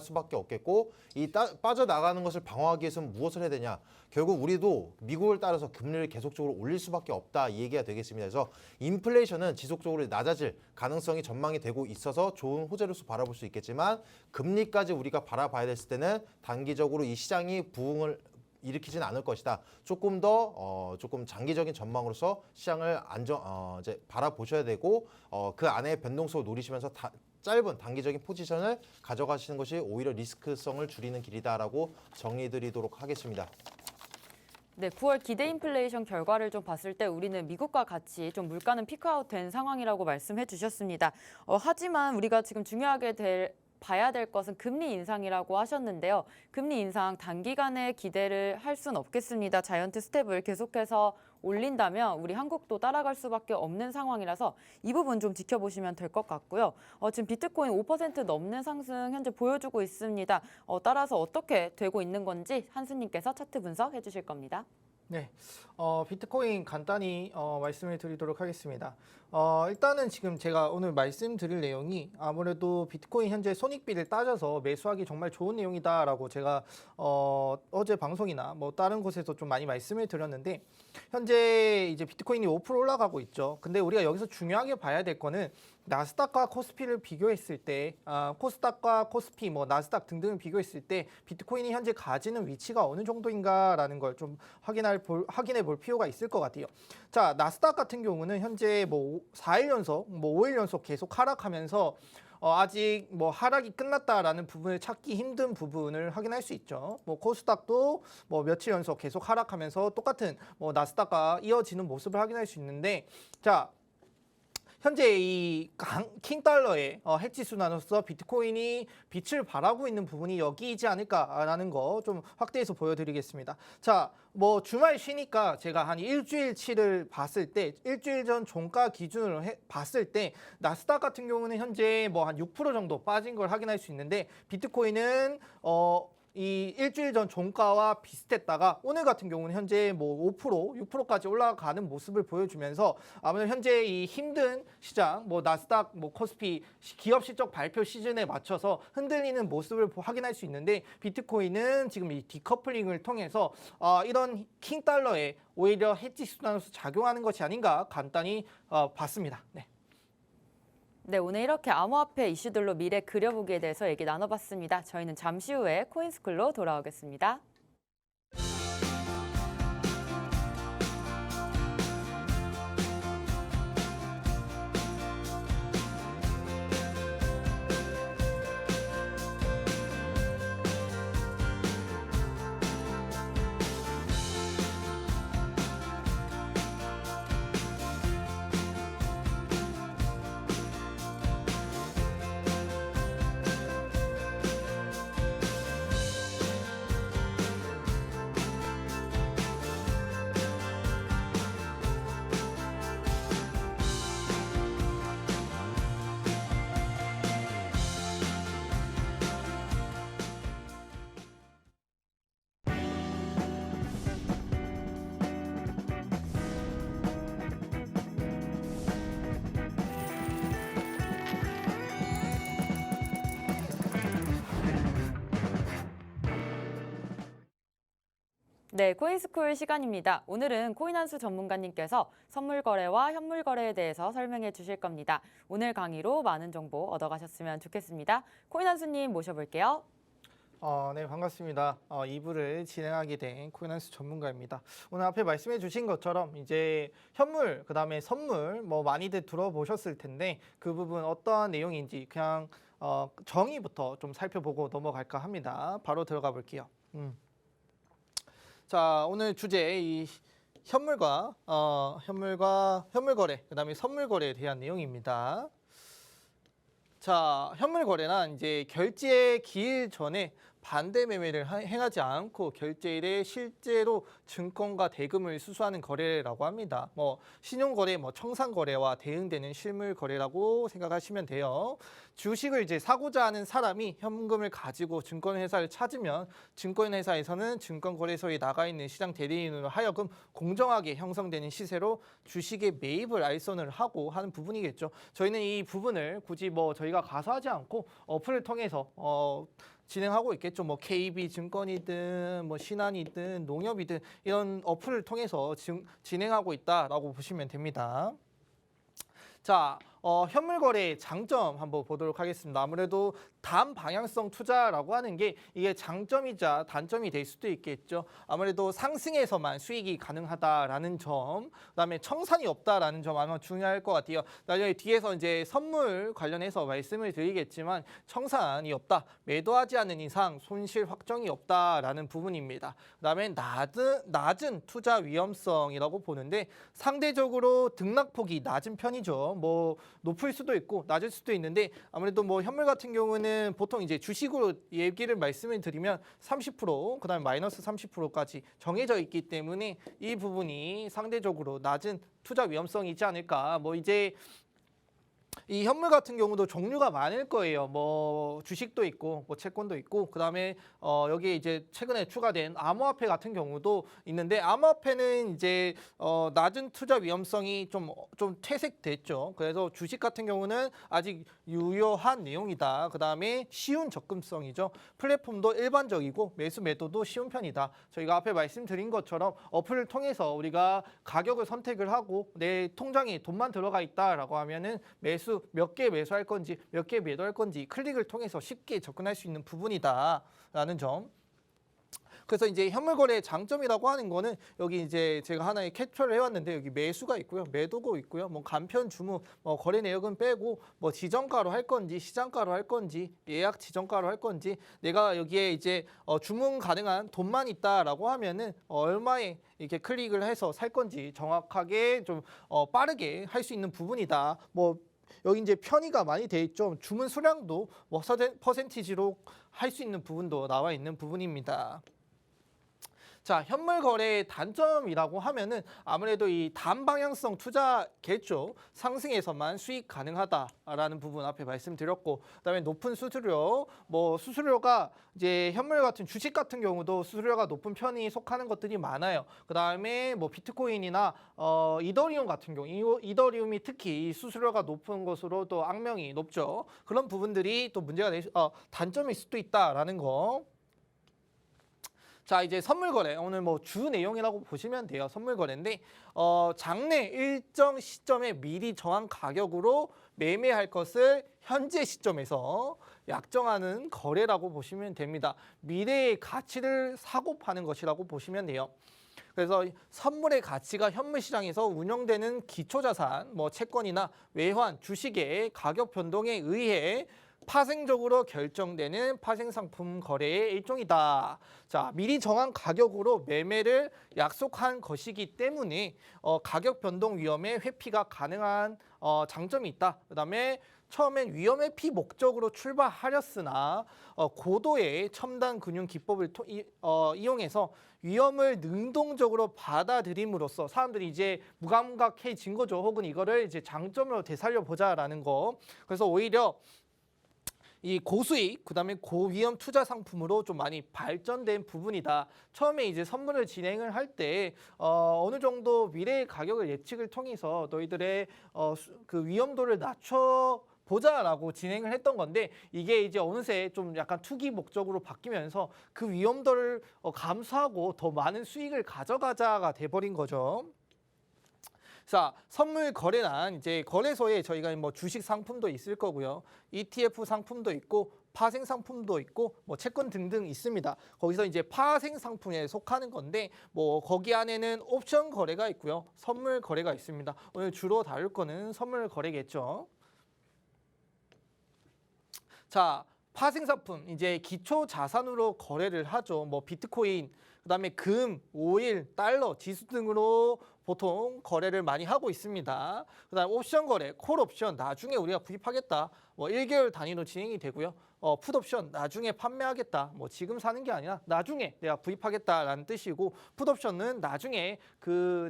수밖에 없겠고 이 빠져나가는 것을 방어하기 위해서는 무엇을 해야 되냐? 결국 우리도 미국을 따라서 금리를 계속적으로 올릴 수밖에 없다 이 얘기가 되겠습니다. 그래서 인플레이션은 지속적으로 낮아질 가능성이 전망이 되고 있어서 좋은 호재로서 바라볼 수 있겠지만 금리까지 우리가 바라봐야 됐을 때는 단기적으로 이 시장이 부흥을 일으키진 않을 것이다. 조금 더 조금 장기적인 전망으로서 시장을 이제 바라보셔야 되고 그 안에 변동성을 노리시면서 짧은 단기적인 포지션을 가져가시는 것이 오히려 리스크성을 줄이는 길이다라고 정리해드리도록 하겠습니다. 네, 9월 기대 인플레이션 결과를 좀 봤을 때 우리는 미국과 같이 좀 물가는 피크아웃 된 상황이라고 말씀해 주셨습니다. 하지만 우리가 지금 중요하게 봐야 될 것은 금리 인상이라고 하셨는데요. 금리 인상 단기간에 기대를 할 수는 없겠습니다. 자이언트 스텝을 계속해서 올린다면 우리 한국도 따라갈 수밖에 없는 상황이라서 이 부분 좀 지켜보시면 될 것 같고요. 지금 비트코인 5% 넘는 상승 현재 보여주고 있습니다. 따라서 어떻게 되고 있는 건지 한수님께서 차트 분석해 주실 겁니다. 네, 비트코인 간단히 말씀을 드리도록 하겠습니다. 일단은 지금 제가 오늘 말씀드릴 내용이 아무래도 비트코인 현재 손익비를 따져서 매수하기 정말 좋은 내용이다라고 제가 어제 방송이나 뭐 다른 곳에서 좀 많이 말씀을 드렸는데 현재 이제 비트코인이 5% 올라가고 있죠. 근데 우리가 여기서 중요하게 봐야 될 거는 나스닥과 코스피를 비교했을 때 코스닥과 코스피, 뭐 나스닥 등등을 비교했을 때 비트코인이 현재 가지는 위치가 어느 정도인가라는 걸 좀 확인해 볼 필요가 있을 것 같아요. 자, 나스닥 같은 경우는 현재 뭐 4일 연속, 뭐 5일 연속 계속 하락하면서 아직 뭐 하락이 끝났다라는 부분을 찾기 힘든 부분을 확인할 수 있죠. 뭐 코스닥도 뭐 며칠 연속 계속 하락하면서 똑같은 뭐 나스닥과 이어지는 모습을 확인할 수 있는데 자. 현재 이 킹달러의 해지 순환으로서 비트코인이 빛을 발하고 있는 부분이 여기이지 않을까라는 거 좀 확대해서 보여드리겠습니다. 자, 뭐 주말 쉬니까 제가 한 일주일치를 봤을 때 일주일 전 종가 기준으로 봤을 때 나스닥 같은 경우는 현재 뭐 한 6% 정도 빠진 걸 확인할 수 있는데 비트코인은 이 일주일 전 종가와 비슷했다가 오늘 같은 경우는 현재 뭐 5%, 6%까지 올라가는 모습을 보여주면서 아무래도 현재 이 힘든 시장, 뭐 나스닥, 뭐 코스피 기업 실적 발표 시즌에 맞춰서 흔들리는 모습을 확인할 수 있는데 비트코인은 지금 이 디커플링을 통해서 이런 킹달러에 오히려 해지 순환으로서 작용하는 것이 아닌가 간단히 봤습니다. 네. 네, 오늘 이렇게 암호화폐 이슈들로 미래 그려보기에 대해서 얘기 나눠봤습니다. 저희는 잠시 후에 코인스쿨로 돌아오겠습니다. 네, 코인스쿨 시간입니다. 오늘은 코인한수 전문가님께서 선물 거래와 현물 거래에 대해서 설명해 주실 겁니다. 오늘 강의로 많은 정보 얻어가셨으면 좋겠습니다. 코인한수님 모셔볼게요. 네, 반갑습니다. 2부를 진행하게 된 코인한수 전문가입니다. 오늘 앞에 말씀해 주신 것처럼 이제 현물, 그다음에 선물 뭐 많이들 들어보셨을 텐데 그 부분 어떠한 내용인지 그냥 정의부터 좀 살펴보고 넘어갈까 합니다. 바로 들어가 볼게요. 자, 오늘 주제 이 현물과 현물 거래, 그다음에 선물 거래에 대한 내용입니다. 자, 현물 거래란 이제 결제 기일 전에 반대 매매를 행하지 않고 결제일에 실제로 증권과 대금을 수수하는 거래라고 합니다. 뭐 신용 거래, 뭐 청산 거래와 대응되는 실물 거래라고 생각하시면 돼요. 주식을 이제 사고자 하는 사람이 현금을 가지고 증권회사를 찾으면 증권회사에서는 증권거래소에 나가 있는 시장 대리인으로 하여금 공정하게 형성되는 시세로 주식의 매입을 알선을 하고 하는 부분이겠죠. 저희는 이 부분을 굳이 뭐 저희가 가서 하지 않고 어플을 통해서 진행하고 있겠죠. 뭐 KB증권이든 뭐 신한이든 농협이든 이런 어플을 통해서 진행하고 있다라고 보시면 됩니다. 자, 현물 거래의 장점 한번 보도록 하겠습니다. 아무래도 단방향성 투자라고 하는 게 이게 장점이자 단점이 될 수도 있겠죠. 아무래도 상승에서만 수익이 가능하다라는 점, 그다음에 청산이 없다라는 점 아마 중요할 것 같아요. 나중에 뒤에서 이제 선물 관련해서 말씀을 드리겠지만 청산이 없다, 매도하지 않는 이상 손실 확정이 없다라는 부분입니다. 그다음에 낮은 투자 위험성이라고 보는데 상대적으로 등락폭이 낮은 편이죠. 뭐 높을 수도 있고 낮을 수도 있는데 아무래도 뭐 현물 같은 경우는 보통 이제 주식으로 얘기를 말씀을 드리면 30% 그다음에 마이너스 30%까지 정해져 있기 때문에 이 부분이 상대적으로 낮은 투자 위험성이 있지 않을까. 뭐 이제 이 현물 같은 경우도 종류가 많을 거예요. 뭐 주식도 있고 뭐 채권도 있고 그다음에 여기에 이제 최근에 추가된 암호화폐 같은 경우도 있는데 암호화폐는 이제 낮은 투자 위험성이 좀 퇴색됐죠. 그래서 주식 같은 경우는 아직 유효한 내용이다. 그다음에 쉬운 접근성이죠. 플랫폼도 일반적이고 매수 매도도 쉬운 편이다. 저희가 앞에 말씀드린 것처럼 어플을 통해서 우리가 가격을 선택을 하고 내 통장에 돈만 들어가 있다라고 하면은 매수 몇 개 매수할 건지 몇 개 매도할 건지 클릭을 통해서 쉽게 접근할 수 있는 부분이다라는 점. 그래서 이제 현물 거래의 장점이라고 하는 거는 여기 이제 제가 하나의 캡처를 해왔는데 여기 매수가 있고요, 매도고 있고요, 뭐 간편 주무, 뭐 거래 내역은 빼고 뭐 지정가로 할 건지 시장가로 할 건지 예약 지정가로 할 건지 내가 여기에 이제 주문 가능한 돈만 있다라고 하면은 얼마에 이렇게 클릭을 해서 살 건지 정확하게 좀 빠르게 할 수 있는 부분이다. 뭐 여기 이제 편의가 많이 돼 있죠. 주문 수량도 뭐 퍼센티지로 할 수 있는 부분도 나와 있는 부분입니다. 자, 현물 거래의 단점이라고 하면은 아무래도 이 단방향성 투자겠죠. 상승에서만 수익 가능하다라는 부분 앞에 말씀드렸고, 그다음에 높은 수수료, 뭐 수수료가 이제 현물 같은 주식 같은 경우도 수수료가 높은 편이 속하는 것들이 많아요. 그다음에 뭐 비트코인이나 이더리움 같은 경우, 이더리움이 특히 수수료가 높은 것으로 또 악명이 높죠. 그런 부분들이 또 문제가 단점일 수도 있다라는 거. 자, 이제 선물 거래 오늘 뭐 주 내용이라고 보시면 돼요. 선물 거래인데 장래 일정 시점에 미리 정한 가격으로 매매할 것을 현재 시점에서 약정하는 거래라고 보시면 됩니다. 미래의 가치를 사고 파는 것이라고 보시면 돼요. 그래서 선물의 가치가 현물 시장에서 운영되는 기초자산, 뭐 채권이나 외환, 주식의 가격 변동에 의해 파생적으로 결정되는 파생상품 거래의 일종이다. 자, 미리 정한 가격으로 매매를 약속한 것이기 때문에 가격 변동 위험에 회피가 가능한 장점이 있다. 그다음에 처음엔 위험 회피 목적으로 출발하였으나 고도의 첨단 금융 기법을 이용해서 위험을 능동적으로 받아들임으로써 사람들이 이제 무감각해진 거죠. 혹은 이거를 이제 장점으로 되살려 보자라는 거. 그래서 오히려 이 고수익, 그다음에 고위험 투자 상품으로 좀 많이 발전된 부분이다. 처음에 이제 선물을 진행을 할 때 어느 정도 미래의 가격을 예측을 통해서 너희들의 그 위험도를 낮춰 보자라고 진행을 했던 건데 이게 이제 어느새 좀 약간 투기 목적으로 바뀌면서 그 위험도를 감수하고 더 많은 수익을 가져가자가 돼버린 거죠. 자, 선물 거래란 이제 거래소에 저희가 뭐 주식 상품도 있을 거고요. ETF 상품도 있고 파생 상품도 있고 뭐 채권 등등 있습니다. 거기서 이제 파생 상품에 속하는 건데 뭐 거기 안에는 옵션 거래가 있고요. 선물 거래가 있습니다. 오늘 주로 다룰 거는 선물 거래겠죠. 자, 파생 상품 이제 기초 자산으로 거래를 하죠. 뭐 비트코인, 그다음에 금, 오일, 달러, 지수 등으로 보통 거래를 많이 하고 있습니다. 그다음 옵션 거래, 콜 옵션 나중에 우리가 구입하겠다. 뭐 1개월 단위로 진행이 되고요. 풋 옵션 나중에 판매하겠다. 뭐 지금 사는 게 아니라 나중에 내가 구입하겠다라는 뜻이고 풋 옵션은 나중에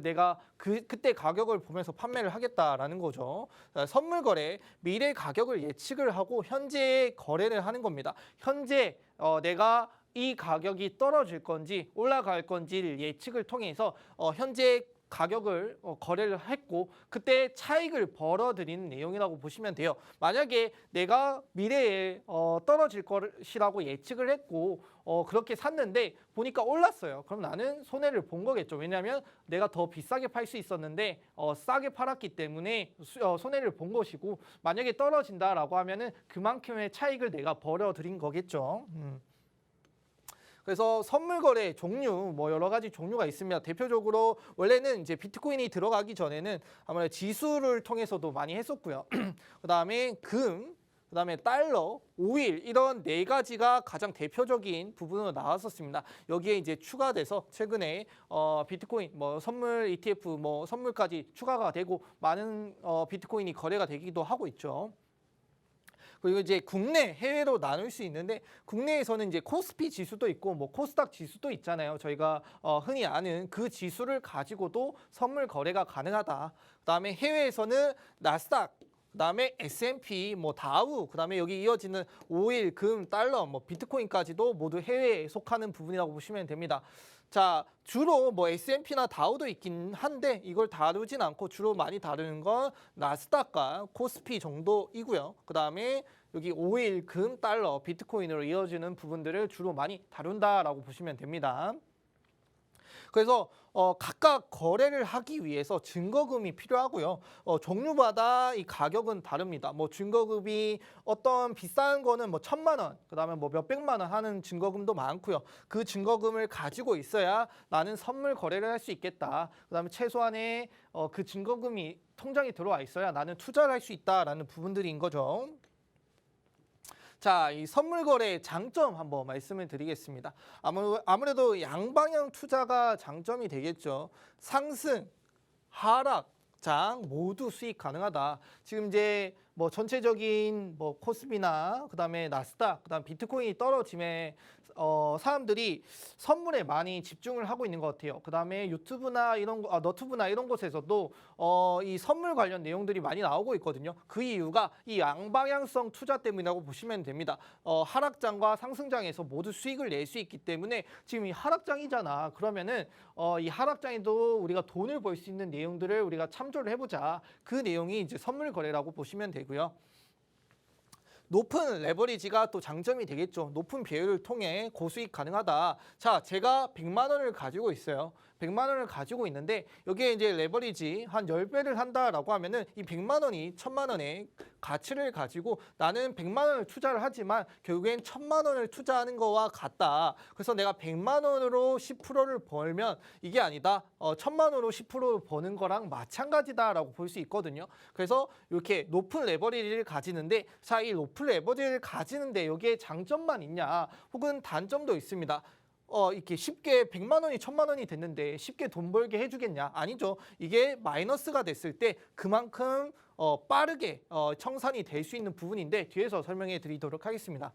내가 그때 가격을 보면서 판매를 하겠다라는 거죠. 선물 거래, 미래 가격을 예측을 하고 현재 거래를 하는 겁니다. 현재 내가 이 가격이 떨어질 건지 올라갈 건지를 예측을 통해서 현재 가격을 거래를 했고 그때 차익을 벌어들이는 내용이라고 보시면 돼요. 만약에 내가 미래에 떨어질 것이라고 예측을 했고 그렇게 샀는데 보니까 올랐어요. 그럼 나는 손해를 본 거겠죠. 왜냐하면 내가 더 비싸게 팔 수 있었는데 싸게 팔았기 때문에 손해를 본 것이고 만약에 떨어진다라고 하면은 그만큼의 차익을 내가 벌어들인 거겠죠. 그래서 선물 거래 종류 뭐 여러 가지 종류가 있습니다. 대표적으로 원래는 이제 비트코인이 들어가기 전에는 아무래도 지수를 통해서도 많이 했었고요. 그다음에 금, 그다음에 달러, 오일 이런 네 가지가 가장 대표적인 부분으로 나왔었습니다. 여기에 이제 추가돼서 최근에 비트코인 뭐 선물 ETF 뭐 선물까지 추가가 되고 많은 비트코인이 거래가 되기도 하고 있죠. 그리고 이제 국내, 해외로 나눌 수 있는데 국내에서는 이제 코스피 지수도 있고 뭐 코스닥 지수도 있잖아요. 저희가 흔히 아는 그 지수를 가지고도 선물 거래가 가능하다. 그다음에 해외에서는 나스닥, 그다음에 S&P, 뭐 다우, 그다음에 여기 이어지는 오일, 금, 달러, 뭐 비트코인까지도 모두 해외에 속하는 부분이라고 보시면 됩니다. 자, 주로 뭐 S&P나 다우도 있긴 한데 이걸 다루진 않고 주로 많이 다루는 건 나스닥과 코스피 정도이고요. 그다음에 여기 오일, 금, 달러, 비트코인으로 이어지는 부분들을 주로 많이 다룬다라고 보시면 됩니다. 그래서 각각 거래를 하기 위해서 증거금이 필요하고요. 종류마다 이 가격은 다릅니다. 뭐 증거금이 어떤 비싼 거는 뭐 1,000만 원, 그다음에 뭐 몇백만 원 하는 증거금도 많고요. 그 증거금을 가지고 있어야 나는 선물 거래를 할 수 있겠다. 그다음에 최소한의 그 증거금이 통장에 들어와 있어야 나는 투자를 할 수 있다라는 부분들인 거죠. 자, 이 선물 거래의 장점 한번 말씀을 드리겠습니다. 아무래도 양방향 투자가 장점이 되겠죠. 상승, 하락, 장 모두 수익 가능하다. 지금 이제 뭐 전체적인 뭐 코스피나 그다음에 나스닥, 그다음 비트코인이 떨어짐에 사람들이 선물에 많이 집중을 하고 있는 것 같아요. 그다음에 유튜브나 너튜브나 이런 곳에서도 이 선물 관련 내용들이 많이 나오고 있거든요. 그 이유가 이 양방향성 투자 때문이라고 보시면 됩니다. 하락장과 상승장에서 모두 수익을 낼 수 있기 때문에 지금 이 하락장이잖아. 그러면은 이 하락장에도 우리가 돈을 벌 수 있는 내용들을 우리가 참조를 해보자. 그 내용이 이제 선물 거래라고 보시면 되고요. 높은 레버리지가 또 장점이 되겠죠. 높은 배율을 통해 고수익 가능하다. 자, 제가 100만 원을 가지고 있어요. 100만 원을 가지고 있는데 여기에 이제 레버리지 한 10배를 한다라고 하면은 이 100만 원이 1,000만 원의 가치를 가지고 나는 100만 원을 투자를 하지만 결국엔 1,000만 원을 투자하는 거와 같다. 그래서 내가 100만 원으로 10%를 벌면 이게 아니다. 1,000만 원으로 10% 버는 거랑 마찬가지다라고 볼 수 있거든요. 그래서 이렇게 높은 레버리지를 가지는데 자, 이 높은 레버리지를 가지는데 여기에 장점만 있냐 혹은 단점도 있습니다. 이렇게 쉽게 100만 원이 1,000만 원이 됐는데 쉽게 돈 벌게 해주겠냐? 아니죠. 이게 마이너스가 됐을 때 그만큼 빠르게 청산이 될 수 있는 부분인데 뒤에서 설명해 드리도록 하겠습니다.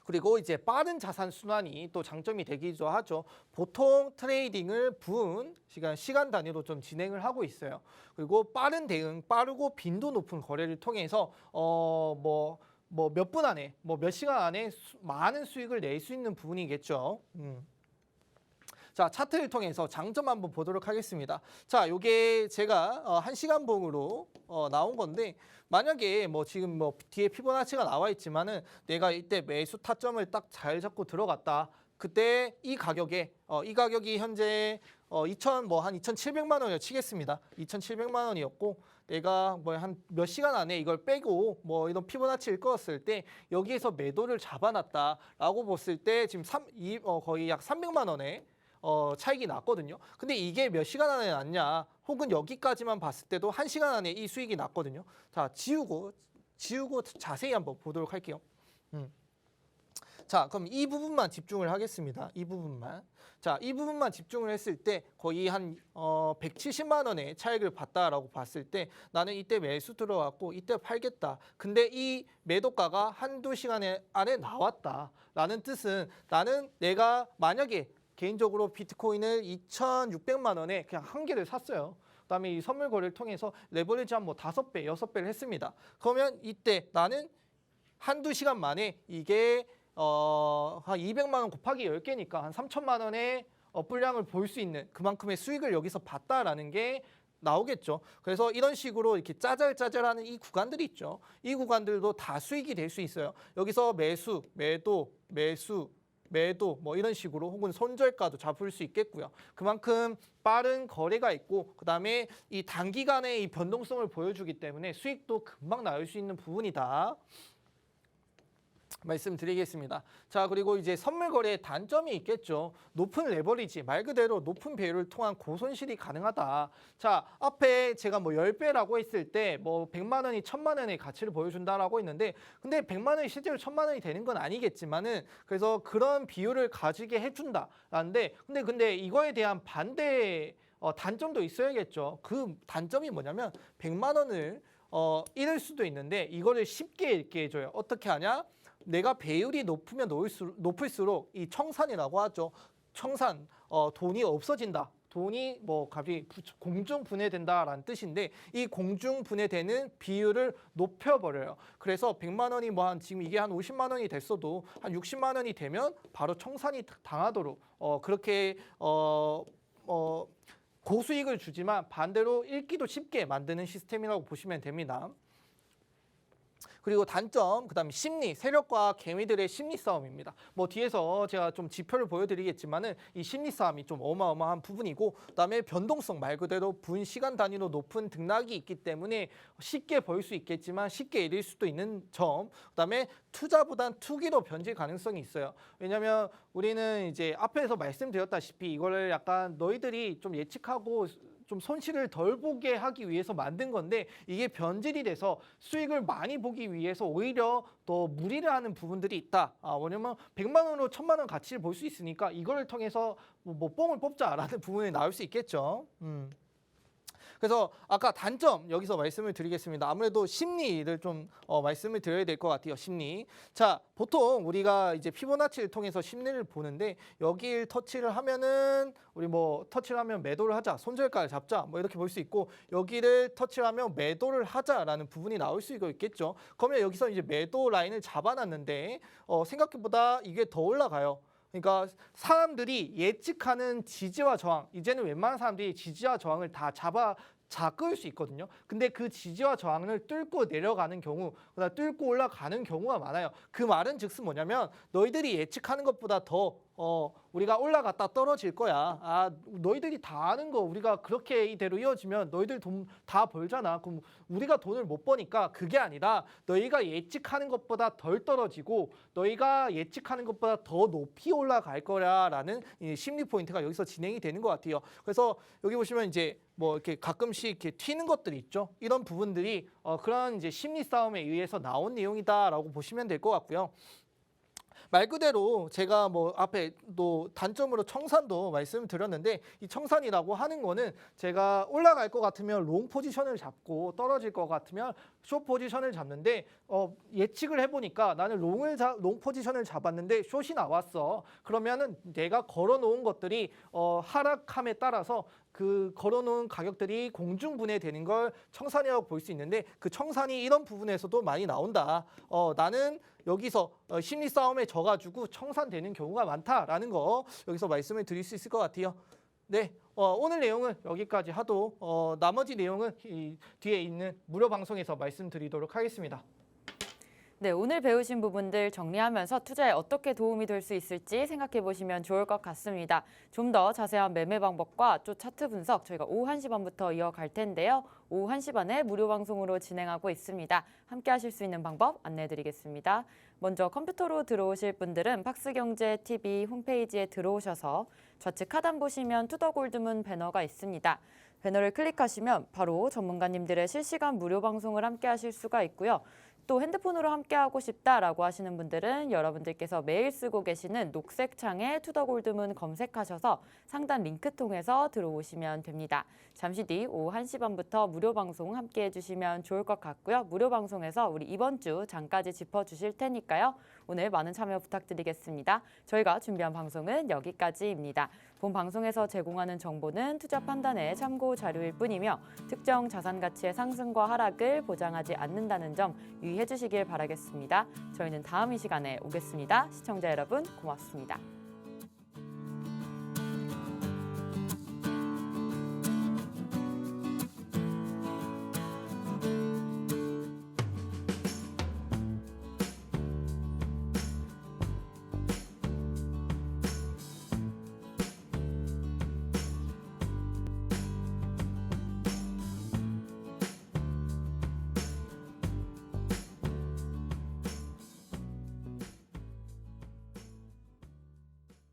그리고 이제 빠른 자산 순환이 또 장점이 되기도 하죠. 보통 트레이딩을 시간 단위로 좀 진행을 하고 있어요. 그리고 빠른 대응, 빠르고 빈도 높은 거래를 통해서 몇 분 안에, 몇 시간 안에 많은 수익을 낼 수 있는 부분이겠죠. 자, 차트를 통해서 장점 한번 보도록 하겠습니다. 자, 요게 제가 1시간 봉으로 나온 건데 만약에 뭐 지금 뭐 뒤에 피보나치가 나와 있지만은 내가 이때 매수 타점을 딱 잘 잡고 들어갔다. 그때 이 가격이 현재 2,700만 원을 치겠습니다. 2,700만 원이었고 내가 뭐 한 몇 시간 안에 이걸 빼고 뭐 이런 피보나치를 끄었을 때 여기에서 매도를 잡아놨다라고 봤을 때 지금 거의 약 300만 원의 차익이 났거든요. 근데 이게 몇 시간 안에 났냐? 혹은 여기까지만 봤을 때도 1시간 안에 이 수익이 났거든요. 자, 지우고 자세히 한번 보도록 할게요. 자, 그럼 이 부분만 집중을 하겠습니다. 이 부분만. 자, 이 부분만 집중을 했을 때 거의 한 170만 원의 차익을 봤다라고 봤을 때 나는 이때 매수 들어왔고 이때 팔겠다. 근데 이 매도가가 한두 시간 안에 나왔다라는 뜻은 나는 내가 만약에 개인적으로 비트코인을 2,600만 원에 그냥 한 개를 샀어요. 그다음에 이 선물 거래를 통해서 레버리지 한 뭐 5배, 6배를 했습니다. 그러면 이때 나는 한두 시간 만에 이게 한 200만 원 곱하기 10개니까 한 3천만 원의 불량을 볼 수 있는 그만큼의 수익을 여기서 봤다라는 게 나오겠죠. 그래서 이런 식으로 이렇게 짜잘짜잘하는 이 구간들이 있죠. 이 구간들도 다 수익이 될 수 있어요. 여기서 매수, 매도, 매수, 매도 뭐 이런 식으로 혹은 손절가도 잡을 수 있겠고요. 그만큼 빠른 거래가 있고 그다음에 이 단기간의 이 변동성을 보여주기 때문에 수익도 금방 나올 수 있는 부분이다. 말씀드리겠습니다. 자, 그리고 이제 선물 거래의 단점이 있겠죠. 높은 레버리지, 말 그대로 높은 배율을 통한 고손실이 가능하다. 자, 앞에 제가 뭐 10배라고 했을 때 뭐 100만 원이 1000만 원의 가치를 보여준다라고 했는데 근데 100만 원이 실제로 1000만 원이 되는 건 아니겠지만은 그래서 그런 비율을 가지게 해준다라는데 근데 이거에 대한 반대 단점도 있어야겠죠. 그 단점이 뭐냐면 100만 원을 잃을 수도 있는데 이거를 쉽게 잃게 해줘요. 어떻게 하냐? 내가 배율이 높으면 높을수록 이 청산이라고 하죠. 청산, 돈이 없어진다. 돈이 뭐 갑자기 공중 분해된다라는 뜻인데 이 공중 분해되는 비율을 높여버려요. 그래서 100만 원이 뭐 한 지금 이게 한 50만 원이 됐어도 한 60만 원이 되면 바로 청산이 당하도록 그렇게 고수익을 주지만 반대로 읽기도 쉽게 만드는 시스템이라고 보시면 됩니다. 그리고 단점, 그다음에 심리, 세력과 개미들의 심리 싸움입니다. 뭐 뒤에서 제가 좀 지표를 보여드리겠지만은 이 심리 싸움이 좀 어마어마한 부분이고, 그다음에 변동성 말 그대로 분 시간 단위로 높은 등락이 있기 때문에 쉽게 벌 수 있겠지만 쉽게 잃을 수도 있는 점. 그다음에 투자보단 투기로 변질 가능성이 있어요. 왜냐하면 우리는 이제 앞에서 말씀드렸다시피 이거를 약간 너희들이 좀 예측하고 좀 손실을 덜 보게 하기 위해서 만든 건데 이게 변질이 돼서 수익을 많이 보기 위해서 오히려 더 무리를 하는 부분들이 있다. 왜냐면 100만 원으로 1000만 원 가치를 볼 수 있으니까 이거를 통해서 뭐 뽕을 뽑자라는 부분이 나올 수 있겠죠. 그래서 아까 단점 여기서 말씀을 드리겠습니다. 아무래도 심리를 좀 말씀을 드려야 될 것 같아요. 심리. 자, 보통 우리가 이제 피보나치를 통해서 심리를 보는데 여기를 터치를 하면은 우리 뭐 터치를 하면 매도를 하자, 손절가를 잡자, 뭐 이렇게 볼 수 있고 여기를 터치를 하면 매도를 하자라는 부분이 나올 수 있겠죠. 그러면 여기서 이제 매도 라인을 잡아놨는데 생각보다 이게 더 올라가요. 그러니까 사람들이 예측하는 지지와 저항, 이제는 웬만한 사람들이 지지와 저항을 다 잡을 수 있거든요. 근데 그 지지와 저항을 뚫고 내려가는 경우, 그다음 뚫고 올라가는 경우가 많아요. 그 말은 즉슨 뭐냐면 너희들이 예측하는 것보다 더 우리가 올라갔다 떨어질 거야. 너희들이 다 아는 거 우리가 그렇게 이대로 이어지면 너희들 돈 다 벌잖아. 그럼 우리가 돈을 못 버니까 그게 아니라 너희가 예측하는 것보다 덜 떨어지고 너희가 예측하는 것보다 더 높이 올라갈 거야라는 심리 포인트가 여기서 진행이 되는 것 같아요. 그래서 여기 보시면 이제 뭐 이렇게 가끔씩 이렇게 튀는 것들이 있죠. 이런 부분들이 그런 이제 심리 싸움에 의해서 나온 내용이다라고 보시면 될 것 같고요. 말 그대로 제가 뭐 앞에 또 단점으로 청산도 말씀을 드렸는데 이 청산이라고 하는 거는 제가 올라갈 것 같으면 롱 포지션을 잡고 떨어질 것 같으면 숏 포지션을 잡는데 예측을 해보니까 나는 롱 포지션을 잡았는데 숏이 나왔어. 그러면은 내가 걸어놓은 것들이 하락함에 따라서 그 걸어놓은 가격들이 공중분해되는 걸 청산이라고 볼 수 있는데 그 청산이 이런 부분에서도 많이 나온다. 나는 여기서 심리 싸움에 져가지고 청산되는 경우가 많다라는 거 여기서 말씀을 드릴 수 있을 것 같아요. 네, 오늘 내용은 여기까지 하고 나머지 내용은 이 뒤에 있는 무료 방송에서 말씀드리도록 하겠습니다. 네, 오늘 배우신 부분들 정리하면서 투자에 어떻게 도움이 될 수 있을지 생각해 보시면 좋을 것 같습니다. 좀 더 자세한 매매 방법과 또 차트 분석 저희가 오후 1시 반부터 이어갈 텐데요. 오후 1시 반에 무료 방송으로 진행하고 있습니다. 함께 하실 수 있는 방법 안내해 드리겠습니다. 먼저 컴퓨터로 들어오실 분들은 박스경제TV 홈페이지에 들어오셔서 좌측 하단 보시면 투더골드문 배너가 있습니다. 배너를 클릭하시면 바로 전문가님들의 실시간 무료 방송을 함께 하실 수가 있고요. 또 핸드폰으로 함께하고 싶다라고 하시는 분들은 여러분들께서 매일 쓰고 계시는 녹색 창에 투더골드문 검색하셔서 상단 링크 통해서 들어오시면 됩니다. 잠시 뒤 오후 1시 반부터 무료 방송 함께해 주시면 좋을 것 같고요. 무료 방송에서 우리 이번 주 장까지 짚어주실 테니까요. 오늘 많은 참여 부탁드리겠습니다. 저희가 준비한 방송은 여기까지입니다. 본 방송에서 제공하는 정보는 투자 판단의 참고 자료일 뿐이며 특정 자산 가치의 상승과 하락을 보장하지 않는다는 점 유의해 주시길 바라겠습니다. 저희는 다음 이 시간에 오겠습니다. 시청자 여러분 고맙습니다.